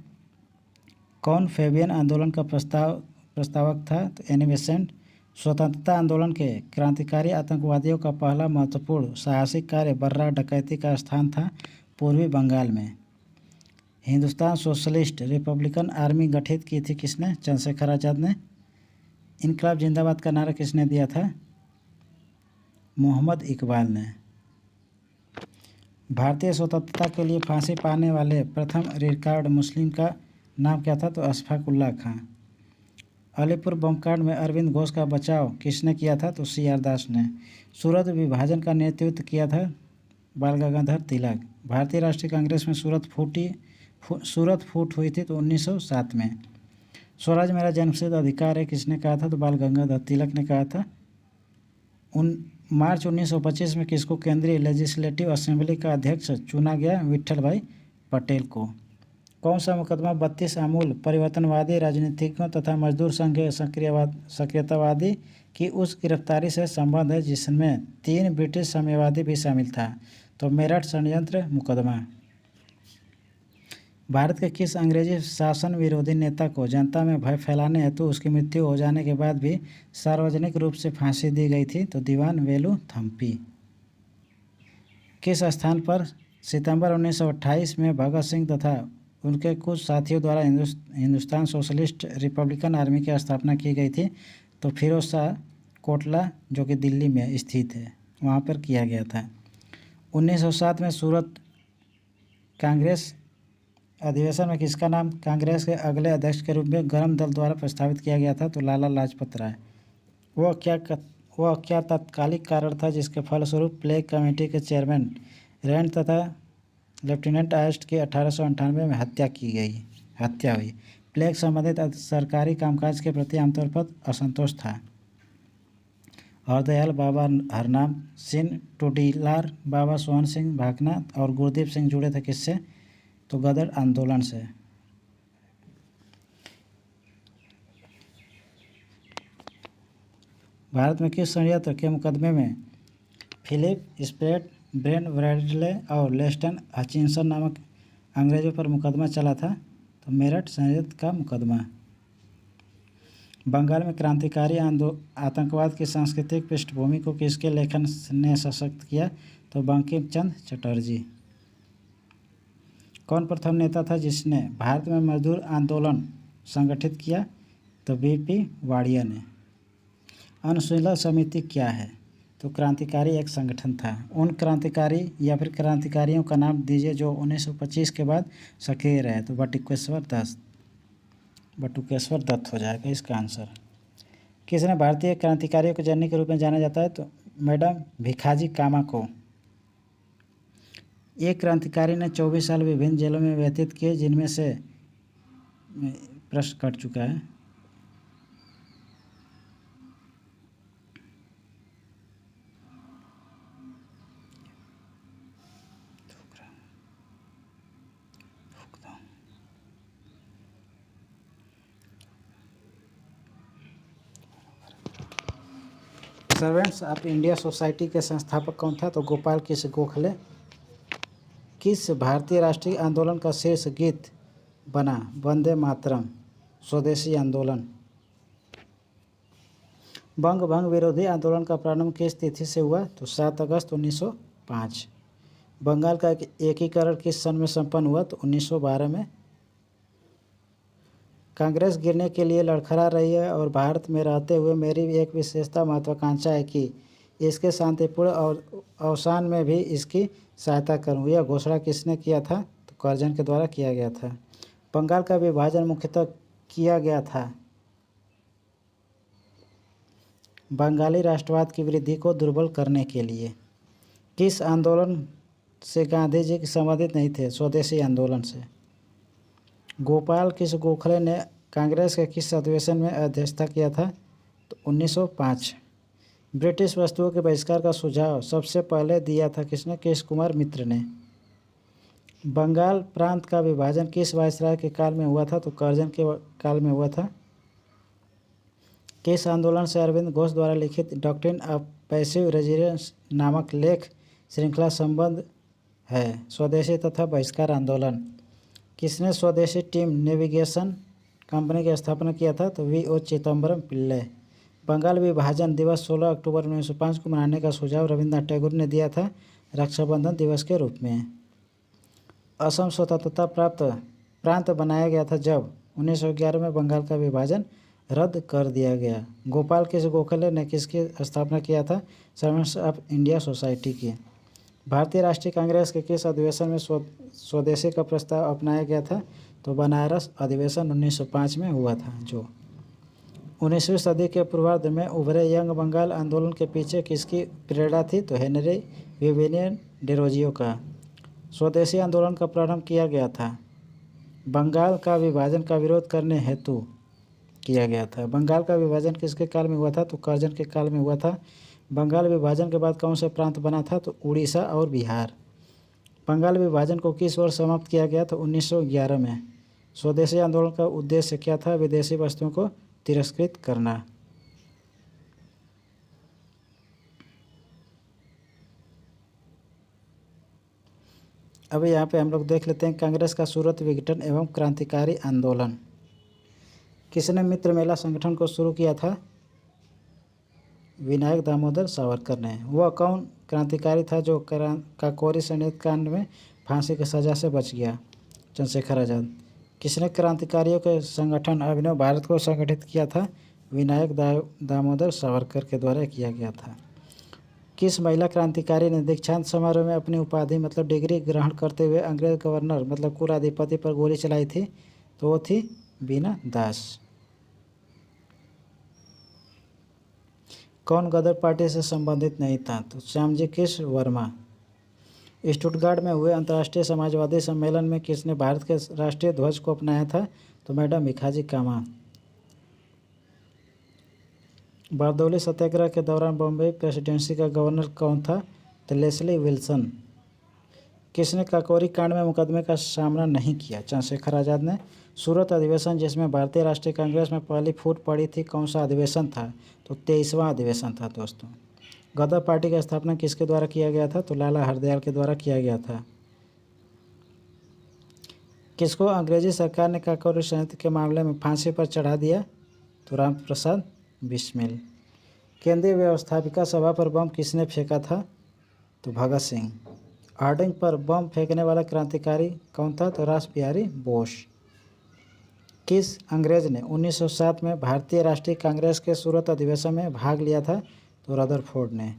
कौन फेबियन आंदोलन का प्रस्तावक था? तो एनी बेसेंट। स्वतंत्रता आंदोलन के क्रांतिकारी आतंकवादियों का पहला महत्वपूर्ण साहसिक कार्य बर्रा डकैती का स्थान था पूर्वी बंगाल में। हिंदुस्तान सोशलिस्ट रिपब्लिकन आर्मी गठित की थी किसने? चंद्रशेखर आज़ाद ने। इनकलाब जिंदाबाद का नारा किसने दिया था? मोहम्मद इकबाल ने। भारतीय स्वतंत्रता के लिए फांसी पाने वाले प्रथम रिकॉर्ड मुस्लिम का नाम क्या था? तो अशफाक उल्लाह खां। अलीपुर बमकांड में अरविंद घोष का बचाव किसने किया था? तो CR दास ने। सूरत विभाजन का नेतृत्व किया था बाल गंगाधर तिलक। भारतीय राष्ट्रीय कांग्रेस में सूरत फूट हुई थी तो 1907 में। स्वराज मेरा जन्मसिद्ध अधिकार है किसने कहा था? तो बाल गंगाधर तिलक ने कहा था। मार्च 1925 में किसको केंद्रीय लेजिस्लेटिव असेंबली का अध्यक्ष चुना गया? विट्ठल भाई पटेल को। कौन सा मुकदमा 32 आमूल परिवर्तनवादी राजनीतिज्ञों तथा मजदूर संघ के सक्रियतावादी की उस गिरफ्तारी से संबंध है जिसमें 3 ब्रिटिश साम्यवादी भी शामिल था? तो मेरठ षड्यंत्र मुकदमा। भारत के किस अंग्रेजी शासन विरोधी नेता को जनता में भय फैलाने हेतु उसकी मृत्यु हो जाने के बाद भी सार्वजनिक रूप से फांसी दी गई थी? तो दीवान वेलु थम्पी। किस स्थान पर सितंबर 1928 में भगत सिंह तथा उनके कुछ साथियों द्वारा हिंदुस्तान सोशलिस्ट रिपब्लिकन आर्मी की स्थापना की गई थी? तो फिरोज शाह कोटला, जो कि दिल्ली में स्थित है, वहाँ पर किया गया था। 1907 में सूरत कांग्रेस अधिवेशन में किसका नाम कांग्रेस के अगले अध्यक्ष के रूप में गरम दल द्वारा प्रस्तावित किया गया था? तो लाला लाजपत राय। वह क्या तात्कालिक कारण था जिसके फलस्वरूप प्लेग कमेटी के चेयरमैन रैंड तथा लेफ्टिनेंट आयस्ट की 1898 में हत्या हुई? प्लेग संबंधित सरकारी कामकाज के प्रति आमतौर पर असंतोष था। हरदयाल बाबा हरनाम सिंह टोडीलार, बाबा सोहन सिंह भाकना और गुरदीप सिंह जुड़े थे किससे? तो गदर आंदोलन से। भारत में किस षड्यंत्र के मुकदमे में फिलिप स्प्रेट, ब्रेन ब्रैडले और लेस्टन हचिंसन नामक अंग्रेजों पर मुकदमा चला था? तो मेरठ षड्यंत्र का मुकदमा। बंगाल में क्रांतिकारी आतंकवाद की सांस्कृतिक पृष्ठभूमि को किसके लेखन ने सशक्त किया? तो बंकिम चंद्र चटर्जी। कौन प्रथम नेता था जिसने भारत में मजदूर आंदोलन संगठित किया? तो बीपी वाड़िया ने। अनुशीलन समिति क्या है? तो क्रांतिकारी एक संगठन था। उन क्रांतिकारी या फिर क्रांतिकारियों का नाम दीजिए जो 1925 के बाद सक्रिय रहे। तो बटुकेश्वर दत्त हो जाएगा इसका आंसर। किसने भारतीय क्रांतिकारियों के जननी के रूप में जाना जाता है? तो मैडम भिखाजी कामा को। एक क्रांतिकारी ने 24 साल विभिन्न जेलों में व्यतीत किए, जिनमें से प्रश्न कट चुका है। सर्वेंट्स ऑफ इंडिया सोसाइटी के संस्थापक कौन था? तो गोपाल कृष्ण गोखले। किस भारतीय राष्ट्रीय आंदोलन का शीर्ष गीत बना वंदे मातरम? स्वदेशी आंदोलन। बंग भंग विरोधी आंदोलन का प्रारंभ किस तिथि से हुआ? तो 7 अगस्त 1905। बंगाल का एकीकरण किस सन में संपन्न हुआ? तो 1912 में। कांग्रेस गिरने के लिए लड़खड़ा रही है और भारत में रहते हुए मेरी एक विशेषता महत्वाकांक्षा है कि इसके शांतिपूर्ण और अवसान में भी इसकी सहायता करूं। यह घोषणा किसने किया था? तो कर्जन के द्वारा किया गया था। बंगाल का विभाजन मुख्यतः किया गया था बंगाली राष्ट्रवाद की वृद्धि को दुर्बल करने के लिए। किस आंदोलन से गांधी जी संबंधित नहीं थे? स्वदेशी आंदोलन से। गोपाल कृष्ण गोखले ने कांग्रेस के किस अधिवेशन में अध्यक्षता किया था? तो 1905। ब्रिटिश वस्तुओं के बहिष्कार का सुझाव सबसे पहले दिया था किसने? केश कुमार मित्र ने। बंगाल प्रांत का विभाजन किस वायसराय के काल में हुआ था? तो कर्जन के काल में हुआ था। किस आंदोलन से अरविंद घोष द्वारा लिखित डॉक्ट्रिन ऑफ पैसिव रेजिस्टेंस नामक लेख श्रृंखला संबंध है? स्वदेशी तथा बहिष्कार आंदोलन। किसने स्वदेशी टीम नेविगेशन कंपनी की स्थापना किया था? तो वी.ओ. चिदम्बरम पिल्ले। बंगाल विभाजन दिवस 16 अक्टूबर 1905 को मनाने का सुझाव रविन्द्रनाथ टैगोर ने दिया था रक्षाबंधन दिवस के रूप में। असम स्वतंत्रता प्राप्त प्रांत बनाया गया था जब 1911 में बंगाल का विभाजन रद्द कर दिया गया। गोपाल कृष्ण गोखले ने किसकी स्थापना किया था? सर्वेंट्स ऑफ इंडिया सोसाइटी की। भारतीय राष्ट्रीय कांग्रेस के किस अधिवेशन में स्वदेशी का प्रस्ताव अपनाया गया था? तो बनारस अधिवेशन 1905 में हुआ था। जो 19वीं सदी के पूर्वार्ध में उभरे यंग बंगाल आंदोलन के पीछे किसकी प्रेरणा थी? तो हेनरी विवियन डेरोजियो का। स्वदेशी आंदोलन का प्रारंभ किया गया था बंगाल का विभाजन का विरोध करने हेतु किया गया था। बंगाल का विभाजन किसके काल में हुआ था? तो कर्जन के काल में हुआ था। बंगाल विभाजन के बाद कौन सा प्रांत बना था? तो उड़ीसा और बिहार। बंगाल विभाजन को किस वर्ष समाप्त किया गया? तो 1911 में। स्वदेशी आंदोलन का उद्देश्य क्या था? विदेशी वस्तुओं को तिरस्कृत करना। अब यहाँ पे हम लोग देख लेते हैं कांग्रेस का सूरत विघटन एवं क्रांतिकारी आंदोलन। किसने मित्र मेला संगठन को शुरू किया था? विनायक दामोदर सावरकर ने। वह कौन क्रांतिकारी था जो काकोरी संयंत्र कांड में फांसी की सजा से बच गया? चंद्रशेखर आज़ाद। किसने क्रांतिकारियों के संगठन अभिनव भारत को संगठित किया था? विनायक दामोदर सावरकर के द्वारा किया गया था। किस महिला क्रांतिकारी ने दीक्षांत समारोह में अपनी उपाधि मतलब डिग्री ग्रहण करते हुए अंग्रेज गवर्नर मतलब कुलाधिपति पर गोली चलाई थी? तो वो थी बीना दास। कौन गदर पार्टी से संबंधित नहीं था? तो श्यामजी कृष्ण वर्मा। स्टुटगार्ट में हुए अंतर्राष्ट्रीय समाजवादी सम्मेलन में किसने भारत के राष्ट्रीय ध्वज को अपनाया था? तो मैडम भिखाजी कामा। बारदौली सत्याग्रह के दौरान बॉम्बे प्रेसिडेंसी का गवर्नर कौन था? तो लेस्ली विल्सन। किसने काकोरी कांड में मुकदमे का सामना नहीं किया? चंद्रशेखर आज़ाद ने। सूरत अधिवेशन जिसमें भारतीय राष्ट्रीय कांग्रेस में पहली फूट पड़ी थी, कौन सा अधिवेशन था? तो 23वां अधिवेशन था दोस्तों। गदर पार्टी की स्थापना किसके द्वारा किया गया था? तो लाला हरदयाल के द्वारा किया गया था। किसको अंग्रेजी सरकार ने काकोरी संयंत्र के मामले में फांसी पर चढ़ा दिया? तो राम प्रसाद बिस्मिल। केंद्रीय व्यवस्थापिका सभा पर बम किसने फेंका था? तो भगत सिंह। हार्डिंग पर बम फेंकने वाला क्रांतिकारी कौन था? तो रास बिहारी बोस। किस अंग्रेज ने 1907 में भारतीय राष्ट्रीय कांग्रेस के सूरत अधिवेशन में भाग लिया था? तो रदरफोर्ड ने।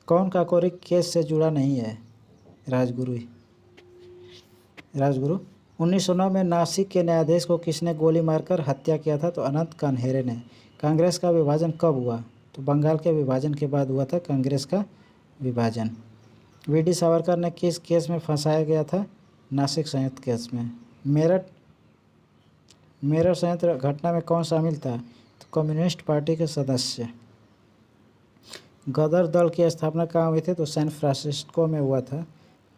कौन काकोरी केस से जुड़ा नहीं है? राजगुरु। 1909 में नासिक के न्यायाधीश को किसने गोली मारकर हत्या किया था? तो अनंत कनहेरे ने। कांग्रेस का विभाजन कब हुआ? तो बंगाल के विभाजन के बाद हुआ था कांग्रेस का विभाजन। वीडी सावरकर ने किस केस में फंसाया गया था? नासिक संयंत्र केस में। मेरठ संयंत्र घटना में कौन शामिल था? तो कम्युनिस्ट पार्टी के सदस्य। गदर दल की स्थापना कहाँ हुई थी? तो सैन फ्रांसिस्को में हुआ था।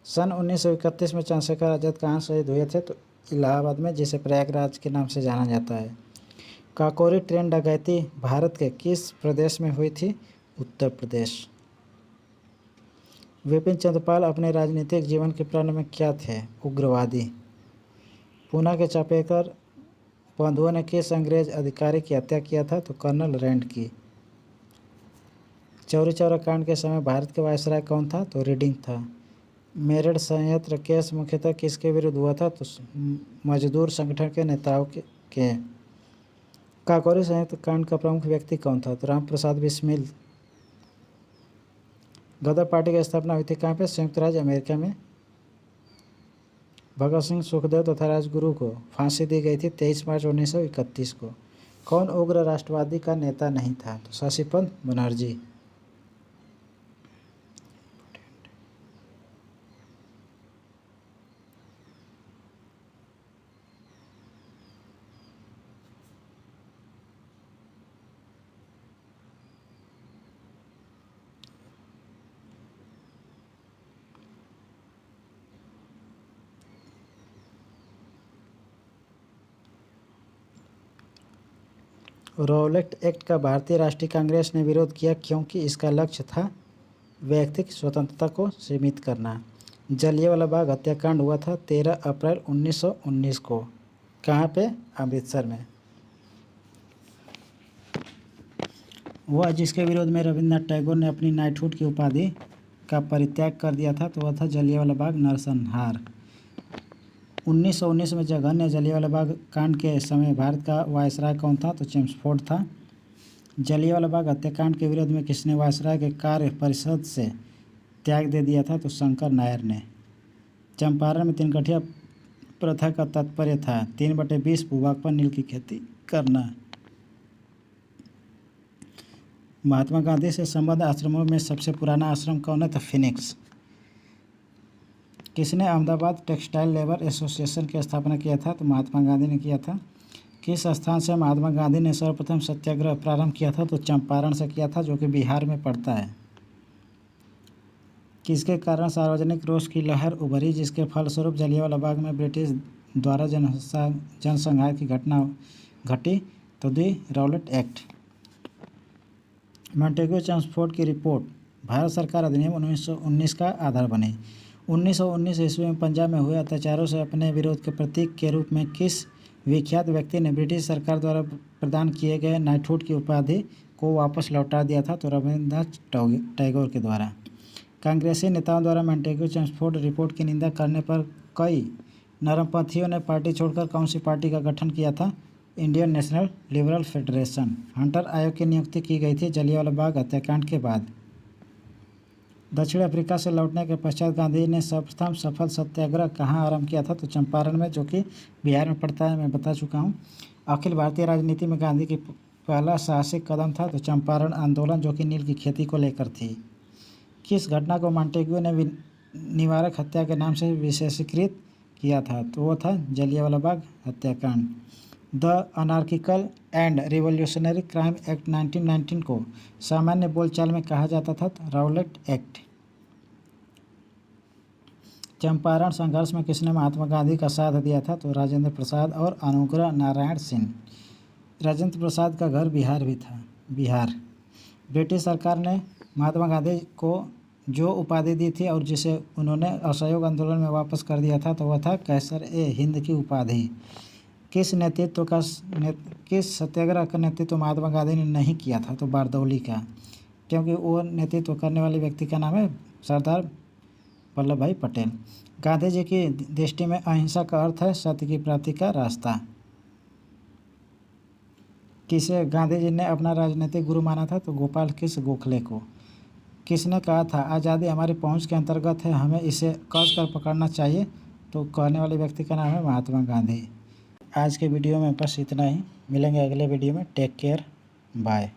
सन 1931 में चंद्रशेखर आज़ाद कहाँ शहीद हुए थे? तो इलाहाबाद में, जिसे प्रयागराज के नाम से जाना जाता है। काकोरी ट्रेन डकैती भारत के किस प्रदेश में हुई थी? उत्तर प्रदेश। विपिन चंद्रपाल अपने राजनीतिक जीवन के प्रारंभ में क्या थे? उग्रवादी। पूना के चापेकर बंधुओं ने किस अंग्रेज अधिकारी की हत्या किया था? तो कर्नल रैंड की। चौरी चौरा कांड के समय भारत के वायसराय कौन था? तो रीडिंग था। मेरठ संयंत्र केस मुख्यतः किसके विरुद्ध हुआ था? तो मजदूर संगठन के नेताओं के। काकोरी संयंत्र कांड का प्रमुख व्यक्ति कौन था? तो राम प्रसाद बिस्मिल। गदर पार्टी की स्थापना हुई थी कहाँ पे? संयुक्त राज्य अमेरिका में। भगत सिंह, सुखदेव तथा राजगुरु को फांसी दी गई थी 23 मार्च 1931 को। कौन उग्र राष्ट्रवादी का नेता नहीं था? तो शशिपंत बनर्जी। रॉलेट एक्ट का भारतीय राष्ट्रीय कांग्रेस ने विरोध किया क्योंकि इसका लक्ष्य था व्यक्तिगत स्वतंत्रता को सीमित करना। जलियांवाला बाग हत्याकांड हुआ था 13 अप्रैल 1919 को। कहाँ पे? अमृतसर में। वह जिसके विरोध में रविन्द्रनाथ टैगोर ने अपनी नाइटहुड की उपाधि का परित्याग कर दिया था, तो वह था जलियांवाला बाग नरसंहार। 1919 में जघन्य जलियांवाला बाग कांड के समय भारत का वायसराय कौन था? तो चेम्सफोर्ड था। जलियांवाला बाग हत्याकांड के विरोध में किसने वायसराय के कार्य परिषद से त्याग दे दिया था? तो शंकर नायर ने। चंपारण में तिनकठिया प्रथा का तात्पर्य था 3/20 भूभाग पर नील की खेती करना। महात्मा गांधी से संबद्ध आश्रमों में सबसे पुराना आश्रम कौन है? तो फिनिक्स। किसने अहमदाबाद टेक्सटाइल लेबर एसोसिएशन की स्थापना किया था? तो महात्मा गांधी ने किया था। किस स्थान से महात्मा गांधी ने सर्वप्रथम सत्याग्रह प्रारंभ किया था? तो चंपारण से किया था, जो कि बिहार में पड़ता है। किसके कारण सार्वजनिक रोष की लहर उभरी जिसके फलस्वरूप जलियांवाला बाग में ब्रिटिश द्वारा जनसंहार की घटना घटी? तो दी राउलेट एक्ट। मॉन्टेग्यू चेम्सफोर्ड की रिपोर्ट भारत सरकार अधिनियम 1919 का आधार बनी। 1919 ईस्वी में पंजाब में हुए अत्याचारों से अपने विरोध के प्रतीक के रूप में किस विख्यात व्यक्ति ने ब्रिटिश सरकार द्वारा प्रदान किए गए नाइटहुड की उपाधि को वापस लौटा दिया था? तो रविन्द्रनाथ टैगोर के द्वारा। कांग्रेसी नेताओं द्वारा मॉन्टेग्यू चेम्सफोर्ड रिपोर्ट की निंदा करने पर कई नरमपंथियों ने पार्टी छोड़कर कौन सी पार्टी का गठन किया था? Indian national liberal federation. Hunter आयोग की नियुक्ति की गई थी जलियांवाला बाग हत्याकांड के बाद। दक्षिण अफ्रीका से लौटने के पश्चात गांधी ने सर्वप्रथम सफल सत्याग्रह कहाँ आरंभ किया था? तो चंपारण में, जो कि बिहार में पड़ता है, मैं बता चुका हूँ। अखिल भारतीय राजनीति में गांधी की पहला साहसिक कदम था तो चंपारण आंदोलन, जो कि नील की खेती को लेकर थी। किस घटना को मॉन्टेग्यू ने निवारक हत्या के नाम से विशेषीकृत किया था? तो वो था जलियांवाला बाग हत्याकांड। The anarchical and revolutionary crime act 1919 को सामान्य बोलचाल में कहा जाता था? तो राउलेट एक्ट। चंपारण संघर्ष में किसने महात्मा गांधी का साथ दिया था? तो राजेंद्र प्रसाद और अनुग्रह नारायण सिंह। राजेंद्र प्रसाद का घर बिहार भी था। बिहार। ब्रिटिश सरकार ने महात्मा गांधी को जो उपाधि दी थी और जिसे उन्होंने असहयोग आंदोलन में वापस कर दिया था, तो वह था कैसर-ए-हिंद की उपाधि। किस सत्याग्रह का नेतृत्व महात्मा गांधी ने नहीं किया था? तो बारदौली का, क्योंकि वो नेतृत्व करने वाले व्यक्ति का नाम है सरदार वल्लभ भाई पटेल। गांधी जी की दृष्टि में अहिंसा का अर्थ है सत्य की प्राप्ति का रास्ता। किसे गांधी जी ने अपना राजनीतिक गुरु माना था? तो गोपाल कृष्ण गोखले को। किसने कहा था आज़ादी हमारी पहुंच के अंतर्गत है, हमें इसे कस कर पकड़ना चाहिए? तो कहने वाले व्यक्ति का नाम है महात्मा गांधी। आज के वीडियो में बस इतना ही। मिलेंगे अगले वीडियो में। Take care, bye.